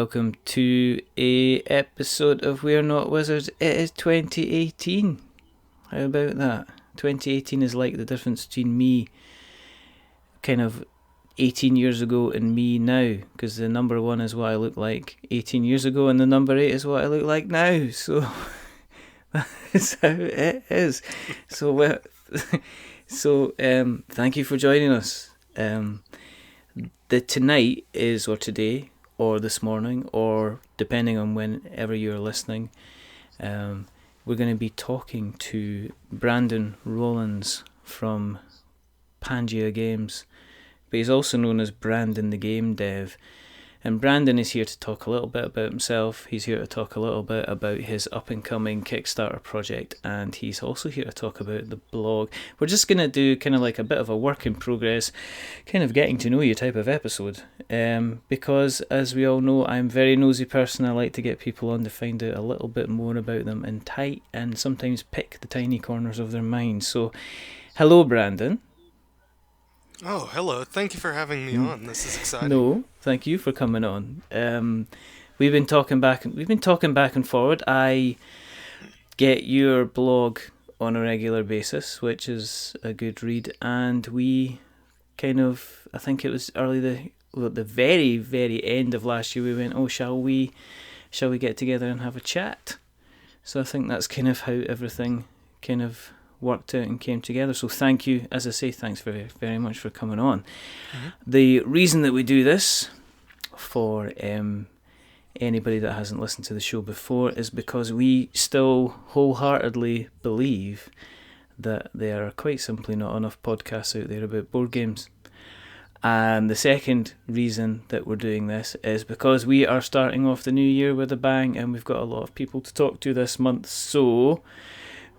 welcome to a episode of We're Not Wizards. It is 2018. How about that? 2018 is like the difference between me kind of 18 years ago and me now, because the number 1 is what I look like 18 years ago and the number 8 is what I look like now. So that's how it is. So thank you for joining us. The tonight is, or today, or this morning, or depending on whenever you're listening, we're going to be talking to Brandon Rollins from Pangea Games, but he's also known as Brandon the Game Dev. And Brandon is here to talk a little bit about himself. He's here to talk a little bit about his up-and-coming Kickstarter project, and he's also here to talk about the blog. We're just going to do kind of like a bit of a work in progress, kind of getting to know you type of episode, because as we all know, I'm a very nosy person. I like to get people on to find out a little bit more about them and sometimes pick the tiny corners of their mind. So, hello, Brandon. Oh, hello. Thank you for having me on. This is exciting. No, thank you for coming on. We've been talking back and forward. I get your blog on a regular basis, which is a good read, and we kind of, I think it was at the very, very end of last year, we went, oh, shall we get together and have a chat? So I think that's kind of how everything kind of worked out and came together. So thank you, as I say, thanks very, very much for coming on. Mm-hmm. The reason that we do this, for anybody that hasn't listened to the show before, is because we still wholeheartedly believe that there are quite simply not enough podcasts out there about board games. And the second reason that we're doing this is because we are starting off the new year with a bang, and we've got a lot of people to talk to this month, so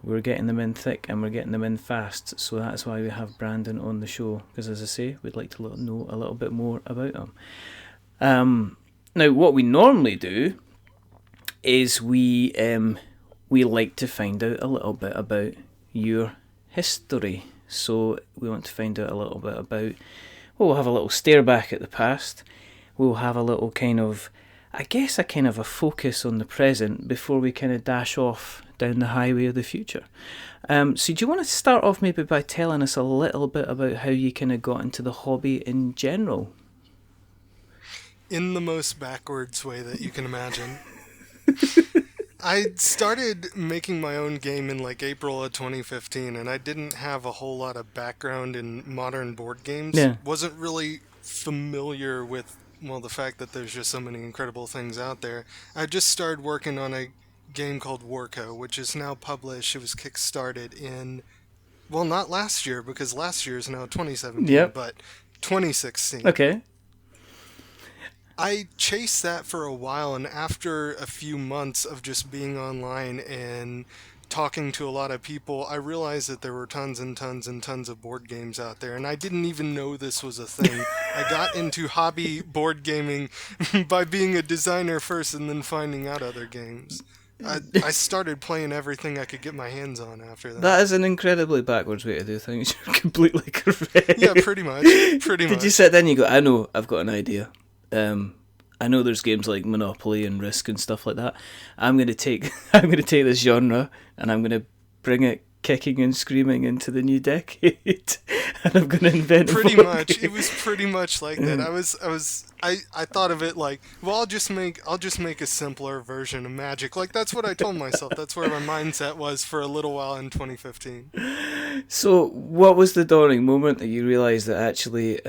we're getting them in thick and we're getting them in fast. So that's why we have Brandon on the show, because as I say, we'd like to know a little bit more about him. Now, what we normally do is we like to find out a little bit about your history. So we want to find out a little bit about, we'll have a little stare back at the past. We'll have a little kind of, I guess, a kind of a focus on the present before we kind of dash off down the highway of the future. So do you want to start off maybe by telling us a little bit about how you kind of got into the hobby in general? In the most backwards way that you can imagine. I started making my own game in like April of 2015, and I didn't have a whole lot of background in modern board games. Yeah. Wasn't really familiar with, well, the fact that there's just so many incredible things out there. I just started working on a game called Warco, which is now published. It was kickstarted in, well, not last year, because last year is now 2017, yep, but 2016. Okay. I chased that for a while, and after a few months of just being online and talking to a lot of people, I realized that there were tons and tons and tons of board games out there, and I didn't even know this was a thing. I got into hobby board gaming by being a designer first and then finding out other games. I started playing everything I could get my hands on after that. That is an incredibly backwards way to do things. You're completely correct. Yeah, pretty much. Did you sit there and you go, I know, I've got an idea. I know there's games like Monopoly and Risk and stuff like that. I'm going to take this genre and I'm going to bring it kicking and screaming into the new decade, and I'm going to invent. Pretty much, it was pretty much like that. I thought of it like, well, I'll just make a simpler version of Magic. Like, that's what I told myself. That's where my mindset was for a little while in 2015. So, what was the dawning moment that you realised that actually,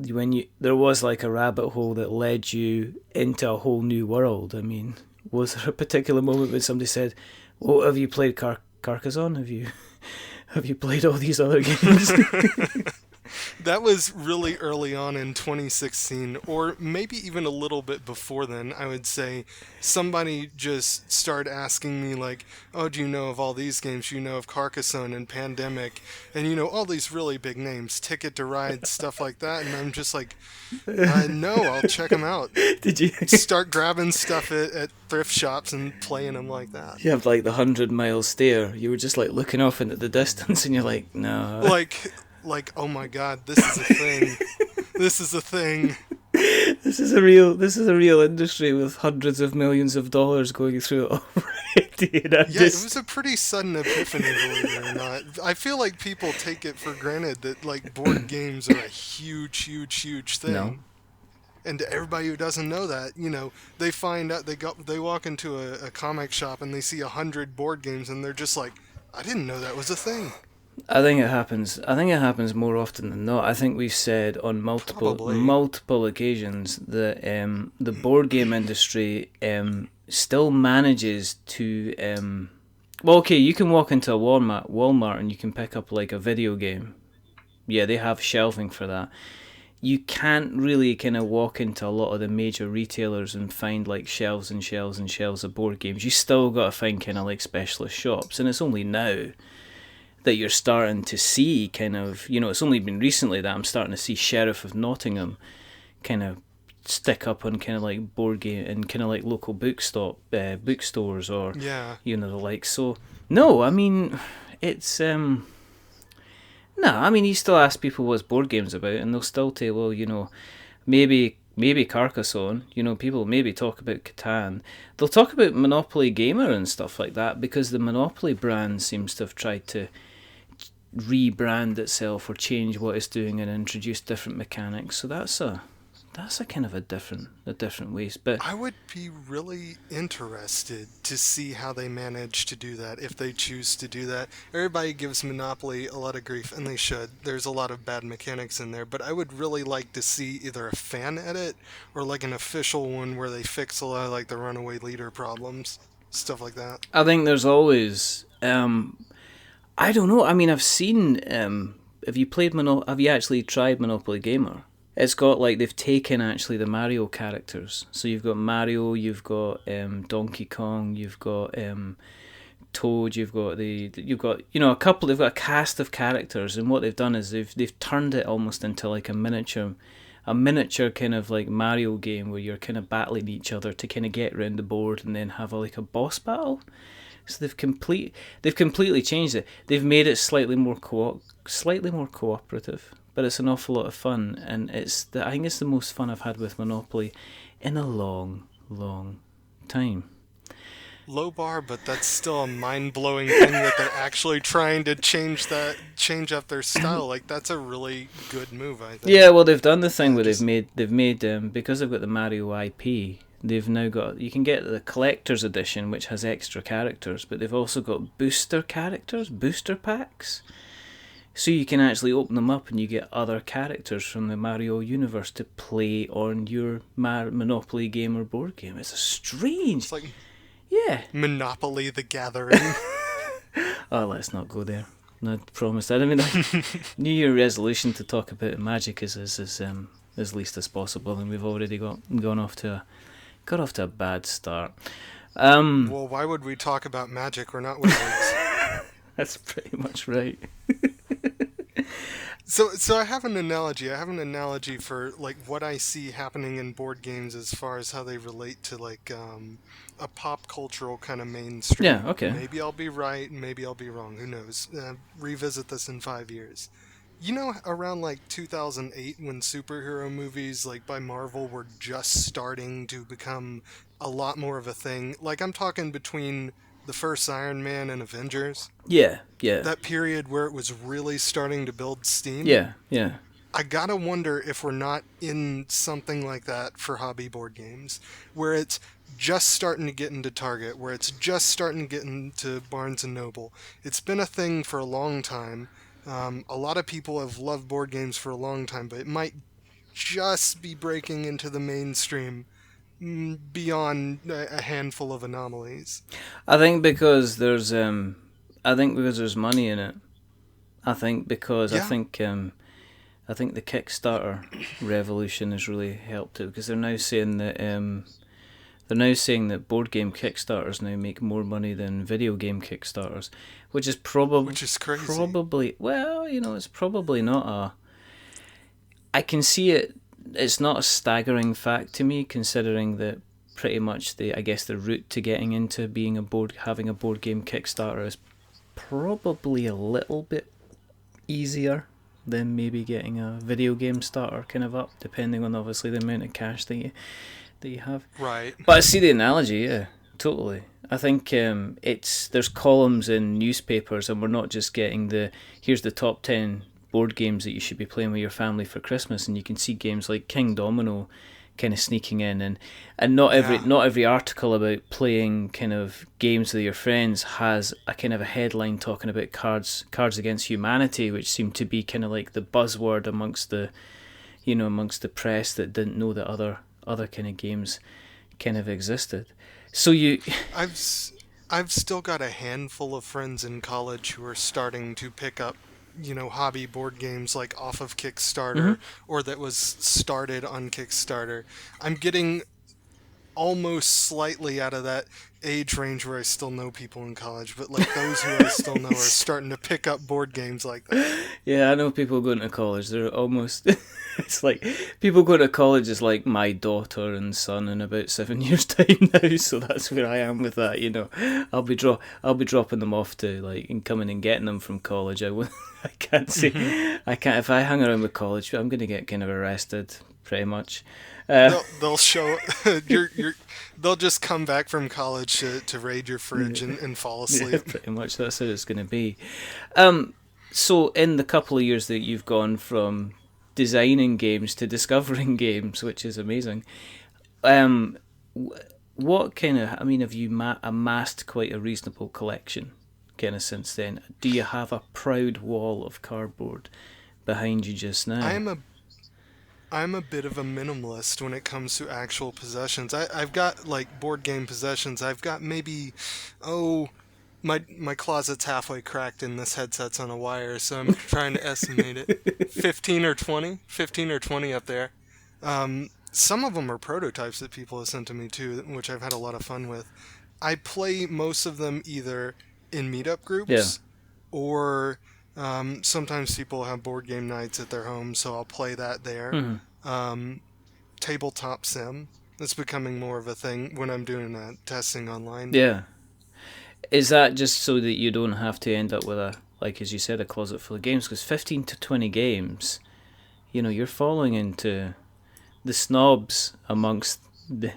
there was like a rabbit hole that led you into a whole new world? I mean, was there a particular moment when somebody said, "Oh, have you played Carcassonne? Have you played all these other games?" That was really early on in 2016, or maybe even a little bit before then. I would say somebody just started asking me like, oh, do you know of all these games? You know of Carcassonne and Pandemic, and you know all these really big names, Ticket to Ride, stuff like that. And I'm just like, no, I'll check them out. Did you start grabbing stuff at thrift shops and playing them like that? You have like the 100-mile stare. You were just like looking off into the distance, and you're like, no. Like, oh my God, this is a thing. This is a thing. This is a real industry with hundreds of millions of dollars going through it already. And Yeah, it was a pretty sudden epiphany, believe it or not. I feel like people take it for granted that like board games are a huge thing. No. And to everybody who doesn't know that, they find out they walk into a comic shop and they see 100 board games and they're just like, I didn't know that was a thing. I think it happens. I think it happens more often than not. I think we've said on multiple occasions that the board game industry still manages to. Well, okay, you can walk into a Walmart and you can pick up like a video game. Yeah, they have shelving for that. You can't really kind of walk into a lot of the major retailers and find like shelves and shelves and shelves of board games. You still got to find kind of like specialist shops, and it's only now that you're starting to see kind of, it's only been recently that I'm starting to see Sheriff of Nottingham kind of stick up on kind of like board game and kind of like local bookstores or the like. So no, I mean it's you still ask people what's board games about and they'll still tell you, well, maybe Carcassonne, people maybe talk about Catan. They'll talk about Monopoly Gamer and stuff like that because the Monopoly brand seems to have tried to rebrand itself or change what it's doing and introduce different mechanics. So that's a kind of a different ways. But I would be really interested to see how they manage to do that if they choose to do that. Everybody gives Monopoly a lot of grief, and they should. There's a lot of bad mechanics in there, but I would really like to see either a fan edit or like an official one where they fix a lot of like the runaway leader problems, stuff like that. I think there's always I don't know. I mean, I've seen. Have you actually tried Monopoly Gamer? It's got like they've taken actually the Mario characters. So you've got Mario, you've got Donkey Kong, you've got Toad, you've got a couple. They've got a cast of characters, and what they've done is they've turned it almost into like a miniature kind of like Mario game where you're kind of battling each other to kind of get around the board and then have like a boss battle. So they've completely changed it. They've made it slightly more cooperative, but it's an awful lot of fun, and I think it's the most fun I've had with Monopoly in a long time. Low bar, but that's still a mind-blowing thing that they're actually trying to change up their style. Like that's a really good move, I think. Yeah, well, they've done the thing where they've made because they've got the Mario IP. They've now got, you can get the collector's edition, which has extra characters, but they've also got booster packs. So you can actually open them up and you get other characters from the Mario universe to play on your Monopoly Gamer board game. It's It's like Monopoly the Gathering. Oh, let's not go there. I promise. I mean, New Year resolution to talk about magic is as least as possible, and we've already got off to a bad start. Well, why would we talk about magic? We're not wizards. That's pretty much right. So I have an analogy. For like what I see happening in board games as far as how they relate to like a pop cultural kind of mainstream. Yeah, okay. Maybe I'll be right, maybe I'll be wrong. Who knows? Revisit this in 5 years. Around like 2008 when superhero movies like by Marvel were just starting to become a lot more of a thing. Like I'm talking between the first Iron Man and Avengers. Yeah. That period where it was really starting to build steam. Yeah. I gotta wonder if we're not in something like that for hobby board games, where it's just starting to get into Target, where it's just starting to get into Barnes & Noble. It's been a thing for a long time. A lot of people have loved board games for a long time, but it might just be breaking into the mainstream beyond a handful of anomalies. I think because there's money in it. I think the Kickstarter revolution has really helped it, because they're now saying that board game Kickstarters now make more money than video game Kickstarters, which is crazy. Probably, well, it's probably not I can see it. It's not a staggering fact to me, considering that pretty much the route to getting into having a board game Kickstarter is probably a little bit easier then maybe getting a video game starter kind of up, depending on obviously the amount of cash that you have. Right. But I see the analogy, yeah, totally. I think there's columns in newspapers, and we're not just getting here's the top 10 board games that you should be playing with your family for Christmas, and you can see games like King Domino kind of sneaking in, and not every article about playing kind of games with your friends has a kind of a headline talking about Cards Against Humanity, which seemed to be kind of like the buzzword amongst the press that didn't know that other kind of games kind of existed. So I've still got a handful of friends in college who are starting to pick up, hobby board games like off of Kickstarter, or that was started on Kickstarter. I'm getting almost slightly out of that age range where I still know people in college, but like those who I still know are starting to pick up board games like that. Yeah, I know people going to college. They're almost... It's like people going to college is like my daughter and son in about 7 years' time now. So that's where I am with that. I'll be dropping them off to like and coming and getting them from college. I can't say I can't if I hang around with college. I'm going to get kind of arrested, pretty much. They'll show they'll just come back from college to raid your fridge and fall asleep. Yeah, pretty much that's how it's going to be. So in the couple of years that you've gone from designing games to discovering games, which is amazing, what kind of, have you amassed quite a reasonable collection kind of since then? Do you have a proud wall of cardboard behind you just now? I'm a bit of a minimalist when it comes to actual possessions. I've got like board game possessions. I've got maybe my closet's halfway cracked and this headset's on a wire, so I'm trying to estimate it. 15 or 20 up there. Some of them are prototypes that people have sent to me too, which I've had a lot of fun with. I play most of them either in meetup groups or sometimes people have board game nights at their home, so I'll play that there. Tabletop sim. That's becoming more of a thing when I'm doing testing online. Yeah. Is that just so that you don't have to end up with as you said, a closet full of games? Because 15 to 20 games, you're falling into the snobs amongst the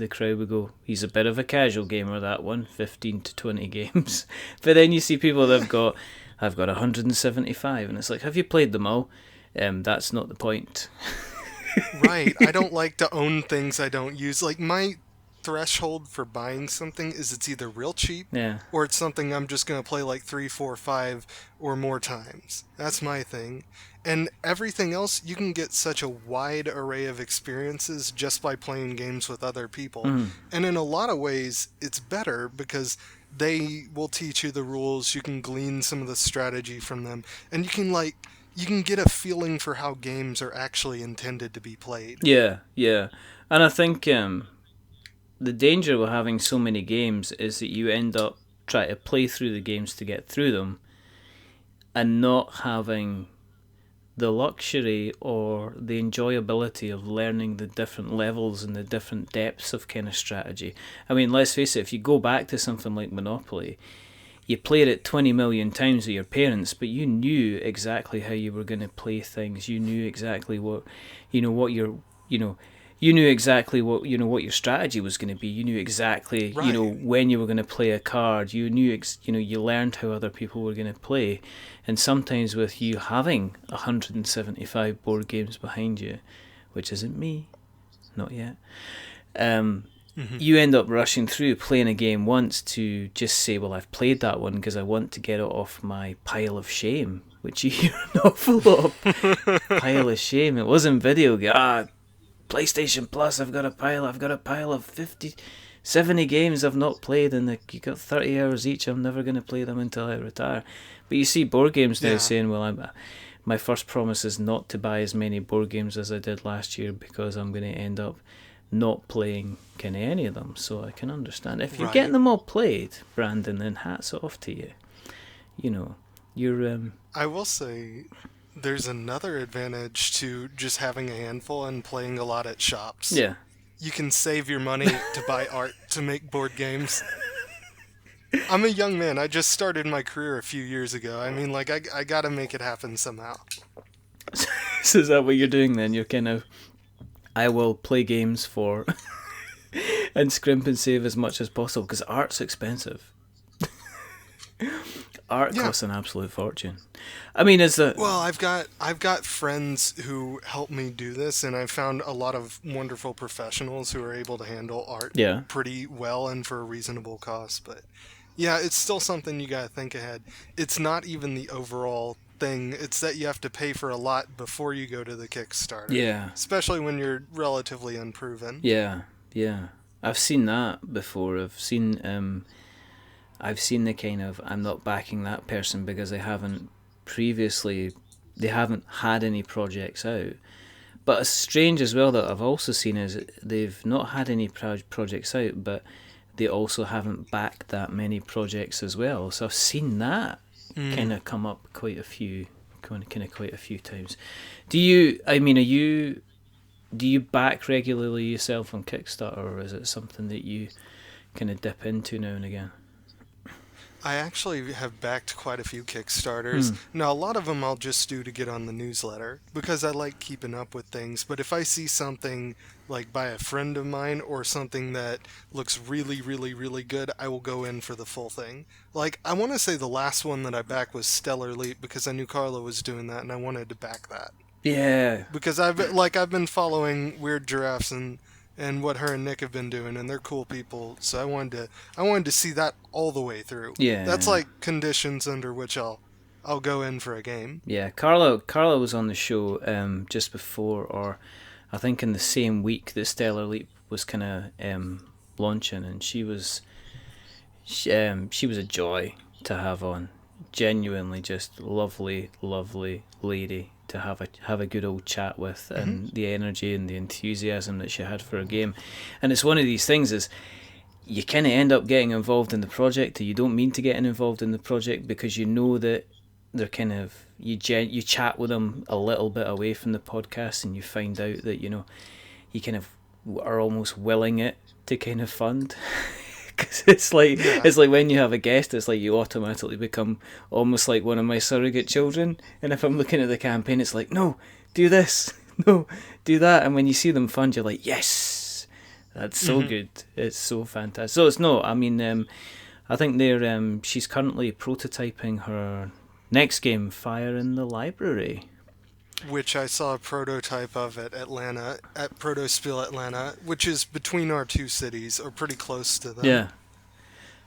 crowd. We go, he's a bit of a casual gamer, that one, 15 to 20 games. But then you see people that I've got 175, and it's like, have you played them all? That's not the point. Right. I don't like to own things I don't use. Like, my threshold for buying something is it's either real cheap or it's something I'm just going to play like 3, 4, 5 or more times. That's my thing. And everything else, you can get such a wide array of experiences just by playing games with other people. And in a lot of ways, it's better because they will teach you the rules. You can glean some of the strategy from them. And you can get a feeling for how games are actually intended to be played. Yeah. And I think the danger with having so many games is that you end up trying to play through the games to get through them and not having the luxury or the enjoyability of learning the different levels and the different depths of kind of strategy. Let's face it, if you go back to something like Monopoly, you played it 20 million times with your parents, but you knew exactly how you were going to play things. You knew exactly what you knew exactly what your strategy was going to be. You knew exactly when you were going to play a card. You knew you learned how other people were going to play. And sometimes with you having 175 board games behind you, which isn't me, not yet, you end up rushing through playing a game once to just say, well, I've played that one because I want to get it off my pile of shame, which you hear an awful lot of. Pile of shame. It wasn't video game. PlayStation Plus, I've got a pile of 50, 70 games I've not played, and you got 30 hours each. I'm never going to play them until I retire. But you see board games now saying, well, my first promise is not to buy as many board games as I did last year because I'm going to end up not playing kind of any of them. So I can understand. If you're getting them all played, Brandon, then hats off to you. You're... I will say... There's another advantage to just having a handful and playing a lot at shops. Yeah. You can save your money to buy art to make board games. I'm a young man. I just started my career a few years ago. I mean, like, I gotta make it happen somehow. So is that what you're doing then? You're kind of, I will play games for and scrimp and save as much as possible because art's expensive. Art Yeah. costs an absolute fortune. I mean, is that... Well, I've got friends who help me do this, and I've found a lot of wonderful professionals who are able to handle art Yeah. pretty well and for a reasonable cost. But yeah, it's still something you gotta think ahead. It's not even the overall thing. It's that you have to pay for a lot before you go to the Kickstarter. Yeah. Especially when you're relatively unproven. Yeah. Yeah. I've seen that before. I've seen the kind of, I'm not backing that person because they haven't had any projects out. But it's strange as well that I've also seen is they've not had any projects out, but they also haven't backed that many projects as well. So I've seen that kind of come up quite a few times. Do you back regularly yourself on Kickstarter, or is it something that you kind of dip into now and again? I actually have backed quite a few Kickstarters. Now, a lot of them I'll just do to get on the newsletter because I like keeping up with things. But if I see something like by a friend of mine or something that looks really, really, really good, I will go in for the full thing. Like, I want to say the last one that I backed was Stellar Leap because I knew Carla was doing that and I wanted to back that. Yeah. Because I've been following Weird Giraffes and what her and Nick have been doing, and they're cool people. So I wanted to see that all the way through. Yeah. That's like conditions under which I'll go in for a game. Yeah, Carla was on the show just before, or I think in the same week that Stellar Leap was kind of launching, and she was a joy to have on. Genuinely, just lovely lady to have a good old chat with, and the energy and the enthusiasm that she had for a game. And it's one of these things is you kind of end up getting involved in the project, or you don't mean to get involved in the project because you know that they're kind of you chat with them a little bit away from the podcast, and you find out that you kind of are almost willing it to kind of fund. Because it's like when you have a guest, it's like you automatically become almost like one of my surrogate children. And if I'm looking at the campaign, it's like, no, do this, no, do that. And when you see them fund, you're like, yes, that's so good. It's so fantastic. So it's no, I mean, I think she's currently prototyping her next game, Fire in the Library. Which I saw a prototype of at Protospiel Atlanta, which is between our two cities, or pretty close to them. Yeah.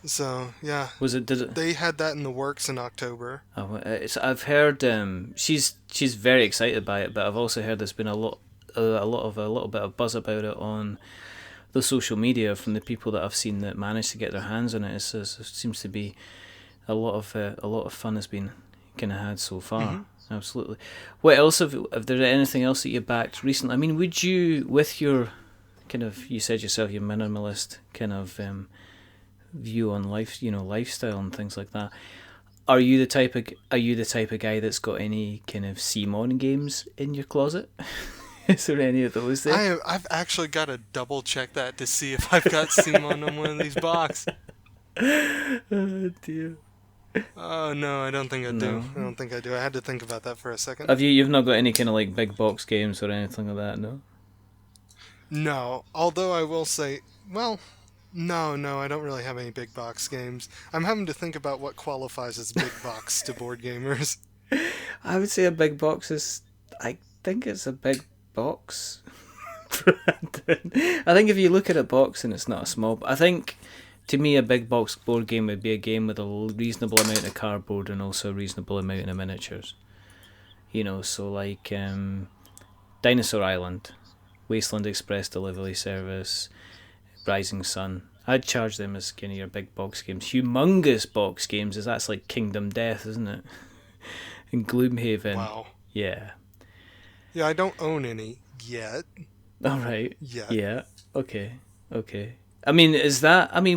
So, yeah. Did it? They had that in the works in October. Oh, I've heard she's very excited by it, but I've also heard there's been a little bit of buzz about it on the social media from the people that I've seen that managed to get their hands on it. It seems to be a lot of fun has been kind of had so far. Absolutely. What else have there anything else that you backed recently? I mean, would you, with your kind of, you said yourself, your minimalist kind of view on life, lifestyle and things like that. Are you the type of guy that's got any kind of Simon games in your closet? Is there any of those there? I've actually got to double check that to see if I've got Simon on one of these boxes. Oh dear. Oh no, I don't think I do. I don't think I do. I had to think about that for a second. Have you've not got any kind of like big box games or anything like that, no? No, although I will say, well, no, I don't really have any big box games. I'm having to think about what qualifies as big box to board gamers. I would say a big box is, I think it's a big box. I think if you look at a box and it's not a small, I think to me a big box board game would be a game with a reasonable amount of cardboard and also a reasonable amount of miniatures. So like Dinosaur Island, Wasteland Express Delivery Service, Rising Sun. I'd charge them as kind of your big box games. Humongous box games is that's like Kingdom Death, isn't it? And Gloomhaven. Wow. Yeah. Yeah, I don't own any yet. All right. Yet. Yeah. Okay. I mean,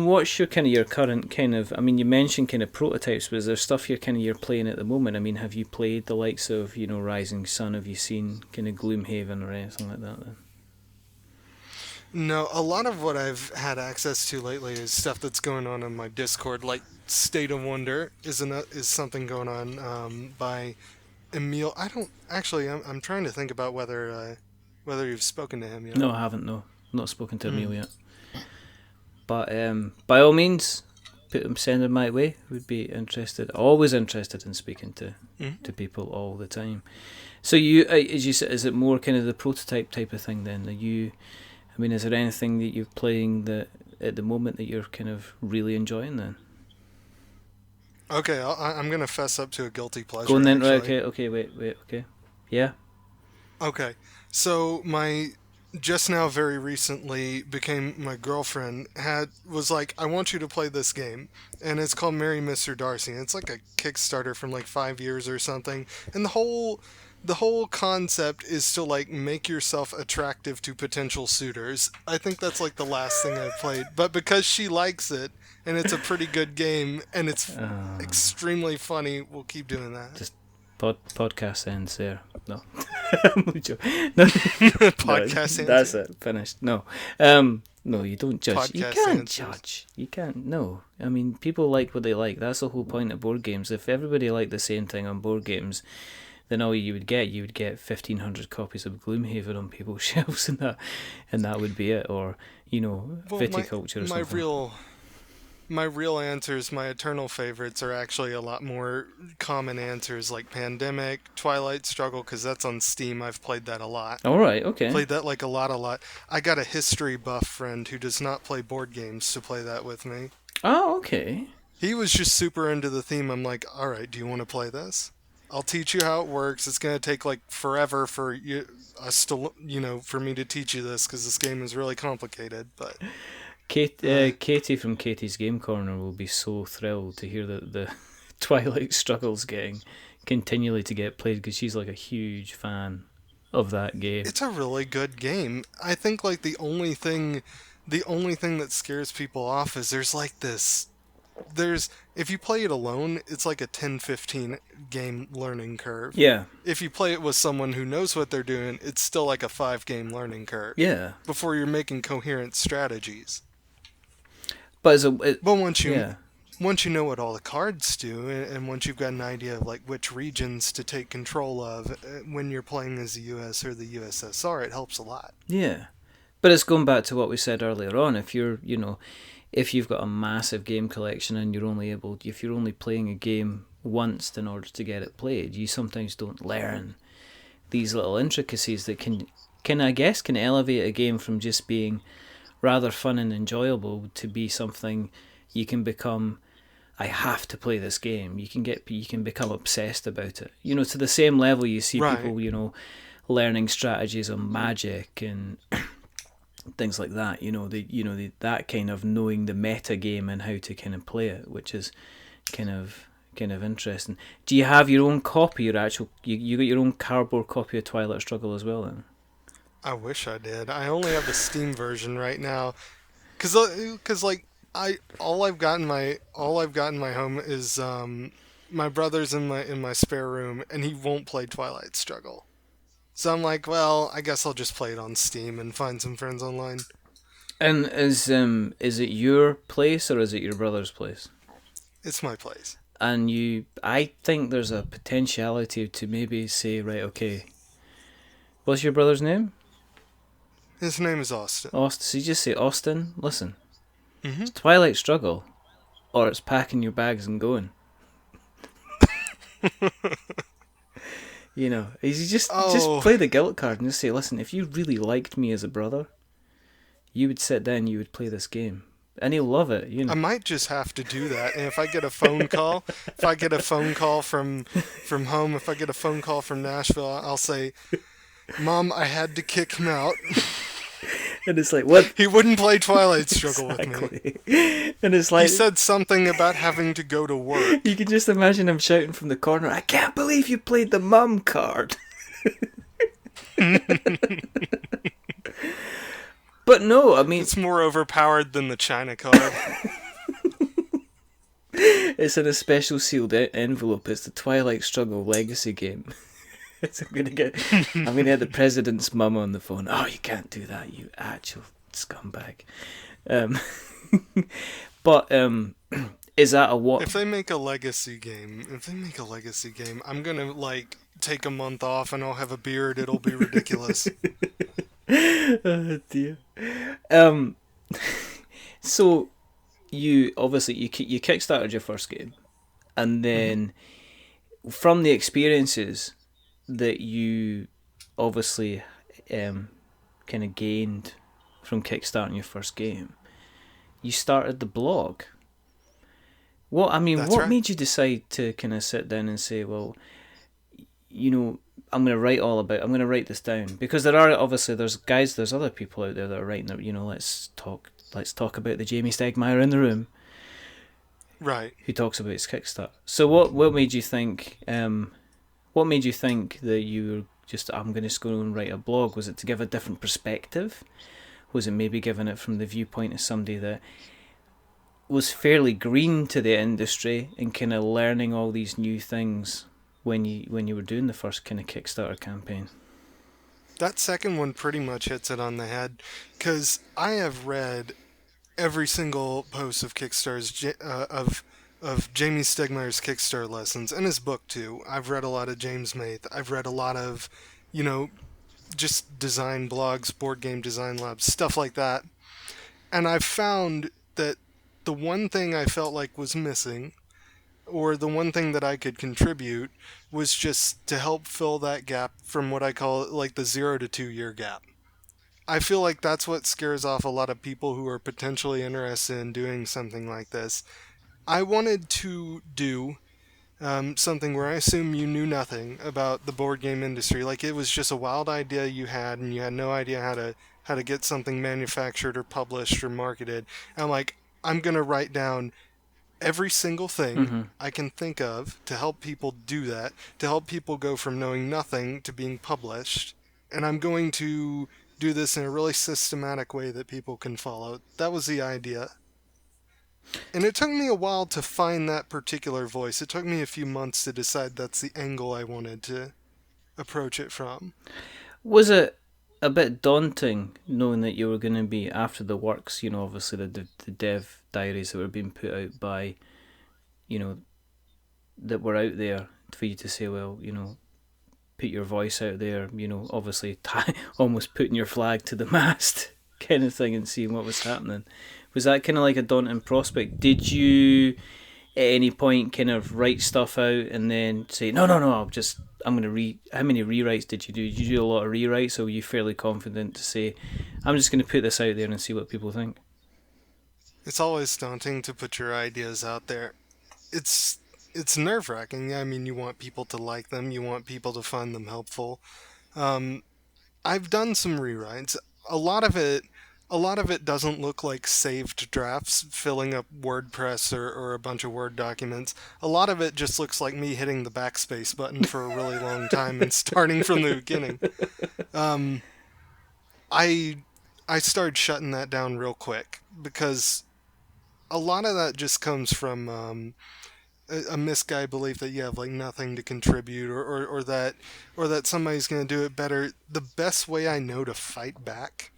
what's your kind of your current kind of? I mean, you mentioned kind of prototypes, but is there stuff you're playing at the moment? I mean, have you played the likes of Rising Sun? Have you seen kind of Gloomhaven or anything like that? Then? No, a lot of what I've had access to lately is stuff that's going on my Discord. Like State of Wonder is something going on by Emil. I don't actually. I'm trying to think about whether you've spoken to him yet. No, I haven't. No, not spoken to Emil yet. But by all means, send him my way. Would be interested. Always interested in speaking to people all the time. So you, as you said, is it more kind of the prototype type of thing then? Are you? I mean, is there anything that you're playing that at the moment that you're kind of really enjoying then? Okay, I'm gonna fess up to a guilty pleasure. Go on then. Right, actually. okay, wait, okay. Yeah. Okay, so my just now very recently became my girlfriend was like, I want you to play this game, and it's called Marry Mr. Darcy. And it's like a Kickstarter from like 5 years or something, and the whole concept is to like make yourself attractive to potential suitors. I think that's like the last thing I've played, but because she likes it and it's a pretty good game and it's extremely funny, we'll keep doing that. Just podcast ends there. No. Podcast ends. That's it. Finished. No. No, you don't judge. Podcast you can't answers. judge. You can't. No. I mean, people like what they like. That's the whole point of board games. If everybody liked the same thing on board games, then all you would get 1,500 copies of Gloomhaven on people's shelves, and that would be it. Or viticulture or something. My real answers, my eternal favorites, are actually a lot more common answers, like Pandemic, Twilight Struggle, because that's on Steam. I've played that a lot. All right, okay. Played that like a lot. I got a history buff friend who does not play board games to play that with me. Oh, okay. He was just super into the theme. I'm like, all right, do you want to play this? I'll teach you how it works. It's going to take like forever for us to, for me to teach you this, because this game is really complicated, but... Katie from Katie's Game Corner will be so thrilled to hear that the Twilight Struggle's continually to get played, because she's like a huge fan of that game. It's a really good game. I think like the only thing that scares people off is if you play it alone, it's like a 10-15 game learning curve. Yeah. If you play it with someone who knows what they're doing, it's still like a 5 game learning curve. Yeah. Before you're making coherent strategies. But once you know what all the cards do, and once you've got an idea of like which regions to take control of when you're playing as the US or the USSR, it helps a lot. Yeah. But it's going back to what we said earlier on. If you've got a massive game collection and if you're only playing a game once in order to get it played, you sometimes don't learn these little intricacies that can elevate a game from just being rather fun and enjoyable to be something you can become. I have to play this game. You can become obsessed about it. To the same level you see people, learning strategies on Magic and things like that. That kind of knowing the meta game and how to kind of play it, which is kind of interesting. Do you have your own copy? You got your own cardboard copy of Twilight Struggle as well then? I wish I did. I only have the Steam version right now, cause like all I've got in my home is my brother's in my spare room, and he won't play Twilight Struggle. So I'm like, well, I guess I'll just play it on Steam and find some friends online. And is it your place or is it your brother's place? It's my place. And I think there's a potentiality to maybe say, right, okay, what's your brother's name? His name is Austin. Austin. So you just say, Austin, listen, it's Twilight Struggle, or it's packing your bags and going. You just play the guilt card and just say, listen, if you really liked me as a brother, you would sit down, you would play this game. And he'll love it, I might just have to do that. And if I get a phone call, from home, if I get a phone call from Nashville, I'll say, Mom, I had to kick him out. And it's like, what? He wouldn't play Twilight Struggle with me. And it's like... He said something about having to go to work. You can just imagine him shouting from the corner, I can't believe you played the mum card. But no, I mean... It's more overpowered than the China card. It's in a special sealed envelope. It's the Twilight Struggle Legacy game. I'm gonna get the president's mum on the phone. Oh, you can't do that, you actual Scumbag. But is that a what? If they make a legacy game, I'm gonna like take a month off and I'll have a beard. It'll be ridiculous. Oh dear. Um, so you obviously you kickstarted your first game, and then from the experiences that you obviously kind of gained from kickstarting your first game, you started the blog. That's What right. made you decide to kind of sit down and say, well, I'm going to write this down, because there's other people out there that are writing that, let's talk about the Jamie Stegmaier in the room Right. who talks about his Kickstarter. So what made you think that you were just, I'm going to go and write a blog? Was it to give a different perspective? Was it maybe giving it from the viewpoint of somebody that was fairly green to the industry and kind of learning all these new things when you were doing the first kind of Kickstarter campaign? That second one pretty much hits it on the head, because I have read every single post of of Jamie Stegmaier's Kickstarter lessons, and his book too. I've read a lot of James Maith. I've read a lot of, you know, just design blogs, board game design labs, stuff like that. And I've found that the one thing I felt like was missing, or the one thing that I could contribute, was just to help fill that gap from what I call like the 0 to 2 year gap. I feel like that's what scares off a lot of people who are potentially interested in doing something like this. I wanted to do something where I assume you knew nothing about the board game industry. Like, it was just a wild idea you had, and you had no idea how to get something manufactured or published or marketed. And I'm gonna write down every single thing I can think of to help people do that, to help people go from knowing nothing to being published. And I'm going to do this in a really systematic way that people can follow. That was the idea. And it took me a while to find that particular voice. It took me a few months to decide that's the angle I wanted to approach it from. Was it a bit daunting knowing that you were going to be after the works, obviously the dev diaries that were being put out by, that were out there for you to say, well, put your voice out there, obviously almost putting your flag to the mast kind of thing and seeing what was happening. Was that kind of like a daunting prospect? Did you at any point kind of write stuff out and then say, no, I'm going to read? How many rewrites did you do? Did you do a lot of rewrites, or were you fairly confident to say, I'm just going to put this out there and see what people think? It's always daunting to put your ideas out there. It's nerve-wracking. I mean, you want people to like them, you want people to find them helpful. I've done some rewrites. A lot of it doesn't look like saved drafts filling up WordPress or a bunch of Word documents. A lot of it just looks like me hitting the backspace button for a really long time and starting from the beginning. I I started shutting that down real quick, because a lot of that just comes from a misguided belief that you have like nothing to contribute, or that somebody's going to do it better. The best way I know to fight back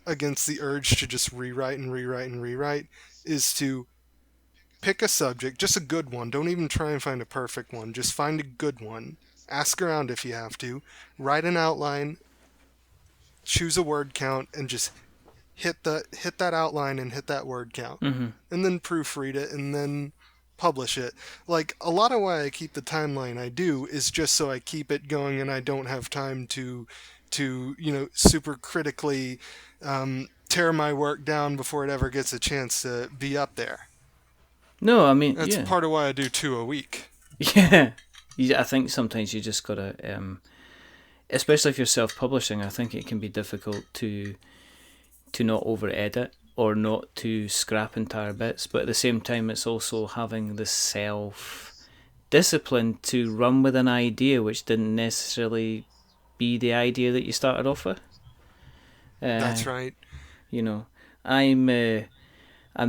against the urge to just rewrite and rewrite and rewrite is to pick a subject, just a good one. Don't even try and find a perfect one. Just find a good one. Ask around if you have to. Write an outline, choose a word count, and just hit that outline and hit that word count. Mm-hmm. And then proofread it and then publish it. Like, a lot of why I keep the timeline I do is just so I keep it going and I don't have time to super critically tear my work down before it ever gets a chance to be up there. No, I mean, That's yeah. part of why I do 2 a week. Yeah. I think sometimes you just gotta, especially if you're self-publishing, I think it can be difficult to not over-edit or not to scrap entire bits, but at the same time it's also having the self-discipline to run with an idea which didn't necessarily be the idea that you started off with. That's right. I'm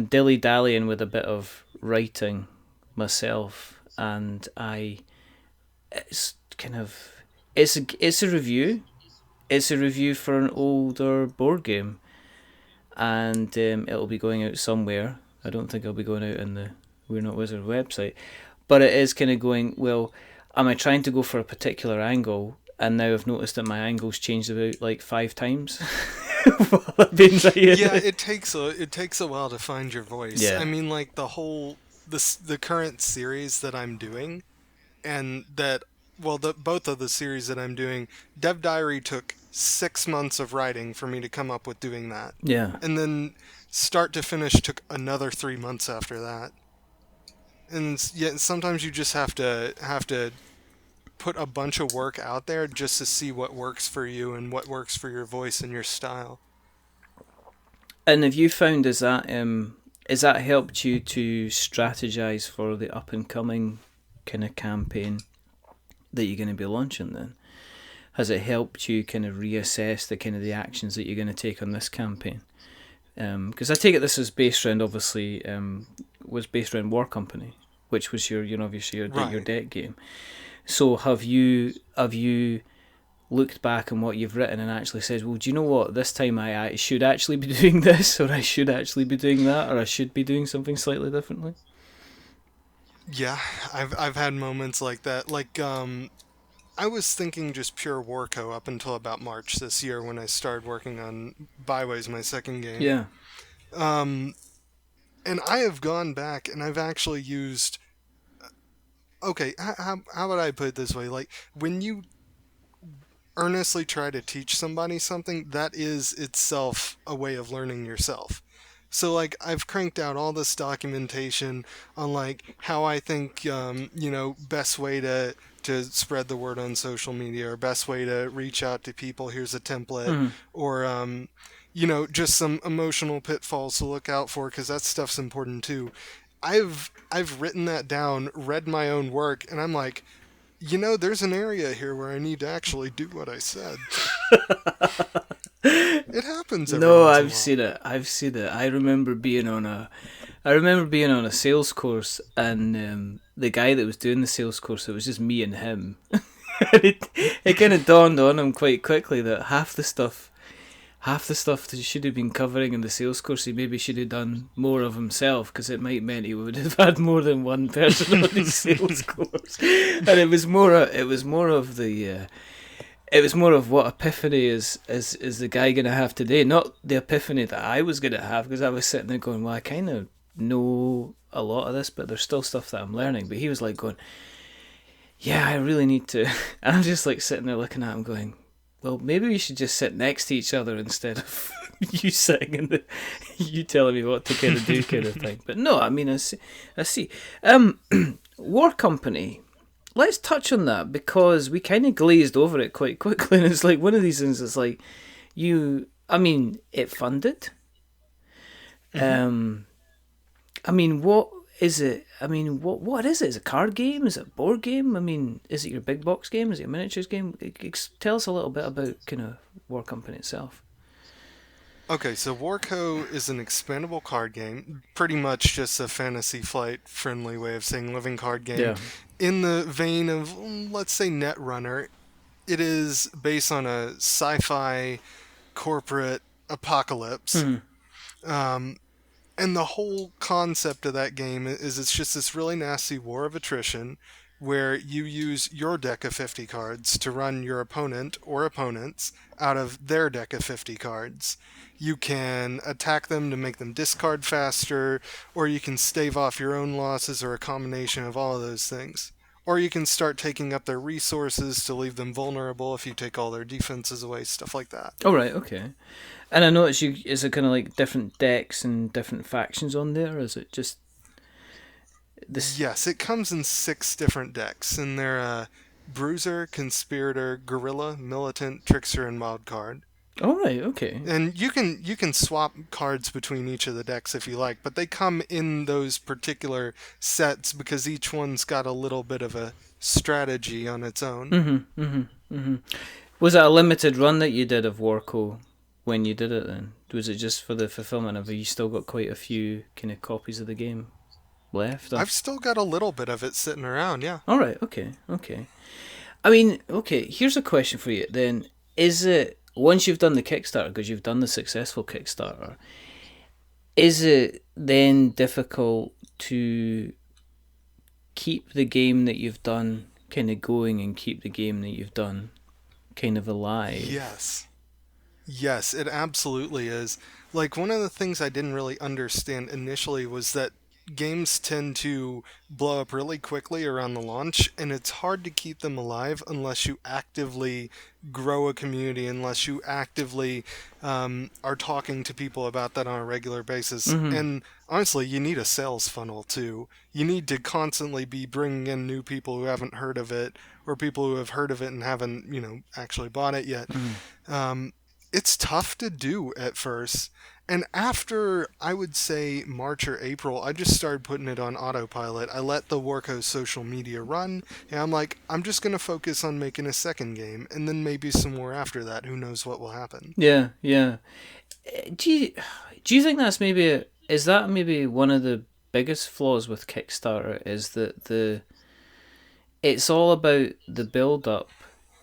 dilly-dallying with a bit of writing myself, and it's a review. It's a review for an older board game, and it'll be going out somewhere. I don't think it'll be going out on the We're Not Wizard website, but it is kind of going, well, am I trying to go for a particular angle, and now I've noticed that my angle's changed about like 5 times? Yeah, it takes a while to find your voice. Yeah. I mean, like the current series that I'm doing, and both of the series that I'm doing, Dev Diary took 6 months of writing for me to come up with doing that. Yeah. And then start to finish took another 3 months after that. And yet sometimes you just have to put a bunch of work out there just to see what works for you and what works for your voice and your style. And have you found, has that helped you to strategize for the up and coming kind of campaign that you're going to be launching then? Has it helped you kind of reassess the actions that you're going to take on this campaign? Because I take it this is based around, obviously, was based around War Company, which was your deck game. So have you looked back on what you've written and actually says, well, do you know what, this time I should actually be doing this, or I should actually be doing that, or I should be doing something slightly differently? Yeah, I've had moments like that. Like, I was thinking just pure Warco up until about March this year when I started working on Byways, my second game. Yeah. And I have gone back and I've actually used... Okay, how would I put it this way? Like, when you earnestly try to teach somebody something, that is itself a way of learning yourself. So, like, I've cranked out all this documentation on, like, how I think, best way to spread the word on social media, or best way to reach out to people. Here's a template. Or, just some emotional pitfalls to look out for, because that stuff's important too. I've written that down, read my own work, and I'm like, there's an area here where I need to actually do what I said. It happens every once in a while. I've seen it. I remember being on a sales course, and the guy that was doing the sales course, it was just me and him. it kind of dawned on him quite quickly that half the stuff that he should have been covering in the sales course, he maybe should have done more of himself, because it might meant he would have had more than one person on his sales course. And it was more of what epiphany is the guy going to have today, not the epiphany that I was going to have, because I was sitting there going, well, I kind of know a lot of this, but there's still stuff that I'm learning. But he was like going, yeah, I really need to. And I'm just like sitting there looking at him going, well, maybe we should just sit next to each other instead of you sitting and you telling me what to kind of do kind of thing. But no, I mean, I see. War Company, let's touch on that, because we kind of glazed over it quite quickly. And it's like one of these things that's like, it funded. I mean, what is it? I mean, what is it? Is it a card game? Is it a board game? I mean, is it your big box game? Is it a miniatures game? Tell us a little bit about kind of War Company itself. Okay, so Warco is an expandable card game, pretty much just a Fantasy Flight friendly way of saying living card game. Yeah. In the vein of, let's say, Netrunner, it is based on a sci-fi corporate apocalypse. And the whole concept of that game is it's just this really nasty war of attrition where you use your deck of 50 cards to run your opponent or opponents out of their deck of 50 cards. You can attack them to make them discard faster, or you can stave off your own losses, or a combination of all of those things. Or you can start taking up their resources to leave them vulnerable if you take all their defenses away, stuff like that. Oh, right, okay. And I noticed is it kind of like different decks and different factions on there, or is it just this? Yes, it comes in 6 different decks, and they're Bruiser, Conspirator, Guerrilla, Militant, Trickster, and Wildcard. Oh, right, okay. And you can swap cards between each of the decks if you like, but they come in those particular sets because each one's got a little bit of a strategy on its own. Was it a limited run that you did of Warco when you did it then? Was it just for the fulfillment of it? You still got quite a few kind of copies of the game left? I've still got a little bit of it sitting around, yeah. All right, okay. I mean, okay, here's a question for you then. Is it, once you've done the Kickstarter, because you've done the successful Kickstarter, Is it then difficult to keep the game that you've done kind of going and keep the game that you've done kind of alive? Yes. Yes, it absolutely is. Like, one of the things I didn't really understand initially was that games tend to blow up really quickly around the launch, and it's hard to keep them alive unless you actively grow a community, unless you actively are talking to people about that on a regular basis. Mm-hmm. And honestly, you need a sales funnel too. You need to constantly be bringing in new people who haven't heard of it, or people who have heard of it and haven't, actually bought it yet. Mm-hmm. Um, it's tough to do at first. And after, I would say, March or April, I just started putting it on autopilot. I let the Warco social media run, and I'm like, I'm just going to focus on making a second game, and then maybe some more after that. Who knows what will happen? Yeah, yeah. Do you think that's is that maybe one of the biggest flaws with Kickstarter is that it's all about the build up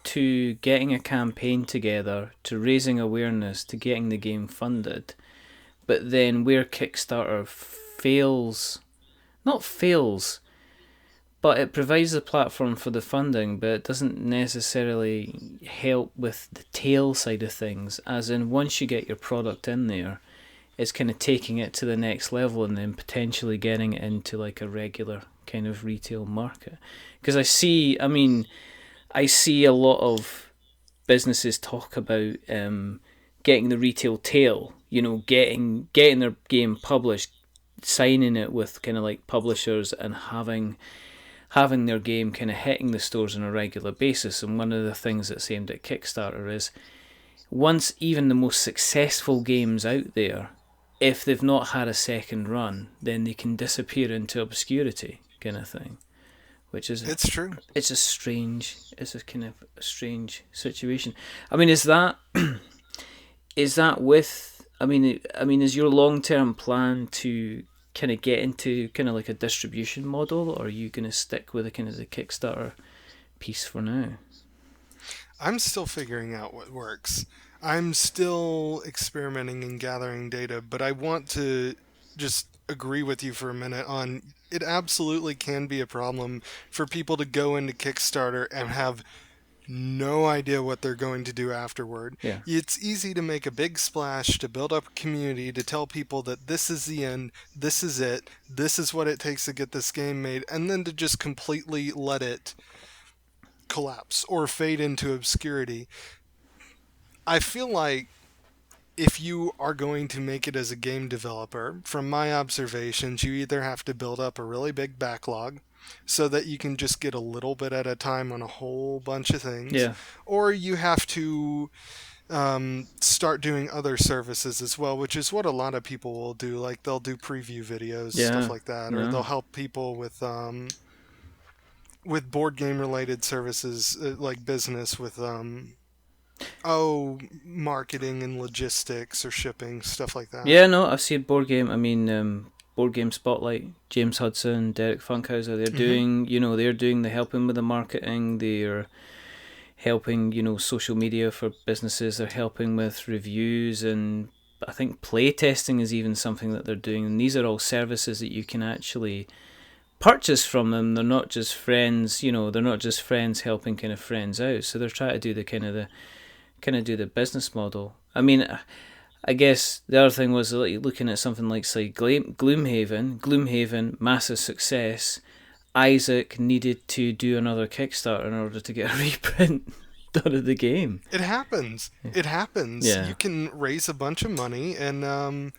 to getting a campaign together, to raising awareness, to getting the game funded. But then where Kickstarter fails, not fails, but it provides the platform for the funding, but it doesn't necessarily help with the tail side of things. As in, once you get your product in there, it's kind of taking it to the next level and then potentially getting it into like a regular kind of retail market. Because I see a lot of businesses talk about getting the retail tail, getting their game published, signing it with kind of like publishers and having their game kind of hitting the stores on a regular basis. And one of the things that's aimed at Kickstarter is once even the most successful games out there, if they've not had a second run, then they can disappear into obscurity kind of thing. Which is It's true. It's a kind of a strange situation. I mean, is that with? Is your long term plan to kind of get into kind of like a distribution model, or are you going to stick with a kind of the Kickstarter piece for now? I'm still figuring out what works. I'm still experimenting and gathering data, but I want to just agree with you for a minute on it absolutely can be a problem for people to go into Kickstarter and have no idea what they're going to do afterward. Yeah. It's easy to make a big splash, to build up a community, to tell people that this is the end, this is it, this is what it takes to get this game made, and then to just completely let it collapse or fade into obscurity. I feel like if you are going to make it as a game developer, from my observations, you either have to build up a really big backlog so that you can just get a little bit at a time on a whole bunch of things, Yeah. or you have to start doing other services as well, which is what a lot of people will do. Like they'll do preview videos, stuff Yeah. like that, or No. they'll help people with board game related services, like business with marketing and logistics or shipping, stuff like that. Yeah. No. I've seen board game. Board game spotlight. James Hudson, Derek Funkhauser. They're doing the helping with the marketing. They're helping social media for businesses. They're helping with reviews, and I think play testing is even something that they're doing. And these are all services that you can actually purchase from them. They're not just friends. They're not just friends helping kind of friends out. So they're trying to do the business model. I mean, I guess the other thing was looking at something like, say, Gloomhaven. Gloomhaven, massive success. Isaac needed to do another Kickstarter in order to get a reprint done of the game. It happens. It happens. Yeah. You can raise a bunch of money, and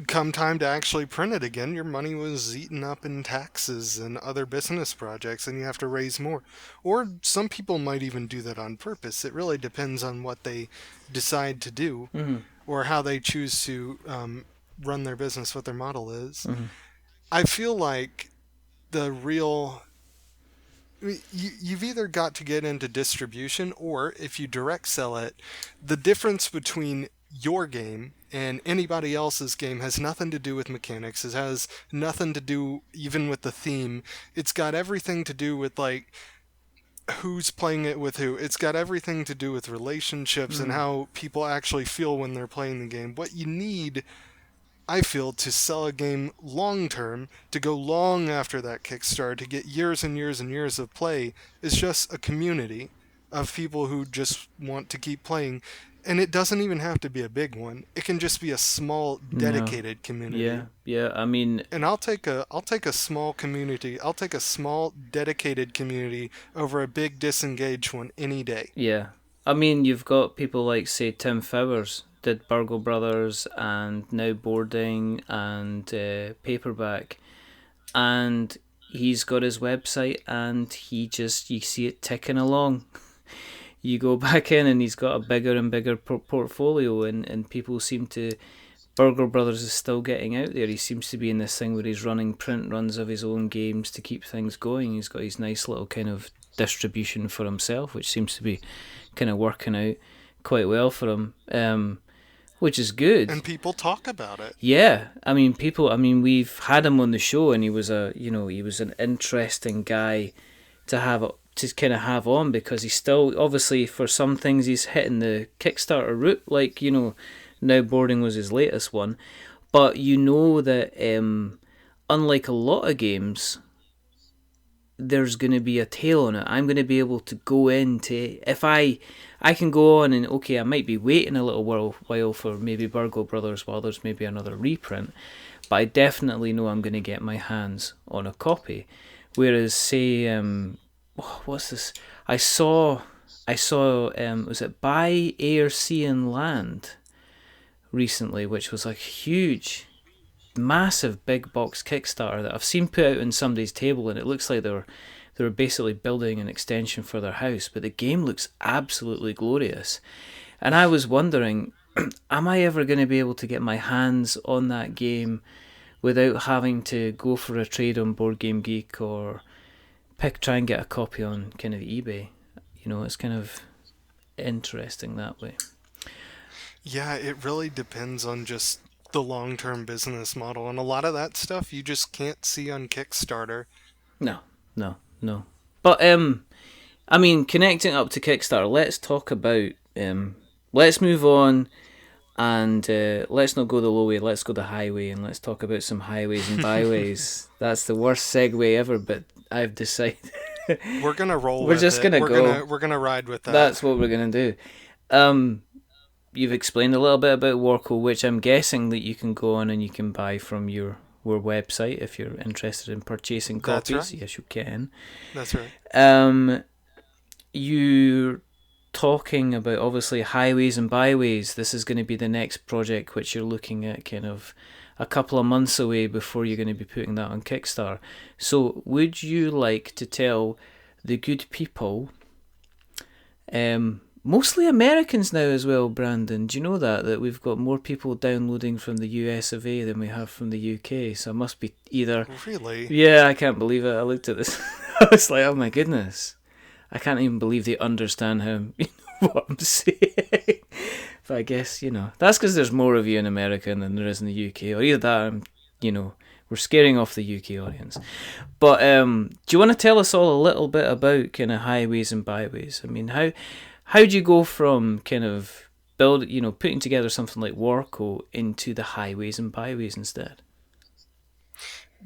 come time to actually print it again, your money was eaten up in taxes and other business projects, and you have to raise more. Or some people might even do that on purpose. It really depends on what they decide to do, or how they choose to run their business, what their model is. I feel like the real... You've either got to get into distribution, or if you direct sell it, the difference between your game and anybody else's game has nothing to do with mechanics. It has nothing to do even with the theme. It's got everything to do with like who's playing it with who. It's got everything to do with relationships and how people actually feel when they're playing the game. What you need I feel, to sell a game long term, to go long after that Kickstarter, to get years and years and years of play, is just a community of people who just want to keep playing. And it doesn't even have to be a big one. It can just be a small, No. dedicated community. Yeah. Yeah. I mean, And I'll take a small community. I'll take a small, dedicated community over a big, disengaged one any day. yeah. I mean, you've got people like, say, Tim Fowers did Burgle Brothers and Now Boarding and Paperback, and he's got his website, and you see it ticking along. You go back in, and he's got a bigger and bigger portfolio, and people seem to. Burgle Brothers is still getting out there. He seems to be in this thing where he's running print runs of his own games to keep things going. He's got his nice little kind of distribution for himself, which seems to be kind of working out quite well for him, which is good. And people talk about it. Yeah, I mean, we've had him on the show, and he was an interesting guy to kind of have on, because he's still, obviously, for some things he's hitting the Kickstarter route, like, Now Boarding was his latest one, but that unlike a lot of games, there's going to be a tail on it. I'm going to be able to go into, if I can go on and, okay, I might be waiting a little while for maybe Burgle Brothers while there's maybe another reprint, but I definitely know I'm going to get my hands on a copy. Whereas, say, what's this? I saw, was it Buy, Air, Sea and Land recently, which was like huge, massive big box Kickstarter that I've seen put out on somebody's table, and it looks like they were basically building an extension for their house, but the game looks absolutely glorious. And I was wondering, am I ever going to be able to get my hands on that game without having to go for a trade on Board Game Geek or try and get a copy on kind of eBay? It's kind of interesting that way. Yeah, it really depends on just the long-term business model, and a lot of that stuff you just can't see on Kickstarter. No. But I mean, connecting up to Kickstarter, let's talk about let's move on, and let's not go the low way, let's go the highway, and let's talk about some highways and byways. That's the worst segue ever, but I've decided we're gonna roll. We're just gonna go. We're gonna ride with that. That's what we're gonna do. You've explained a little bit about Warco, which I'm guessing that you can go on and you can buy from your website if you're interested in purchasing copies. That's right. Yes, you can. That's right. You're talking about, obviously, highways and byways. This is going to be the next project which you're looking at kind of a couple of months away before you're going to be putting that on Kickstarter. So would you like to tell the good people, mostly Americans now as well, Brandon, do you know that we've got more people downloading from the US of A than we have from the UK? So it must be either... Really? Yeah, I can't believe it. I looked at this. I was like, oh my goodness. I can't even believe they understand what I'm saying. But I guess, that's because there's more of you in America than there is in the UK. Or either that, we're scaring off the UK audience. But do you want to tell us all a little bit about kind of highways and byways? I mean, how do you go from kind of putting together something like Warco into the highways and byways instead?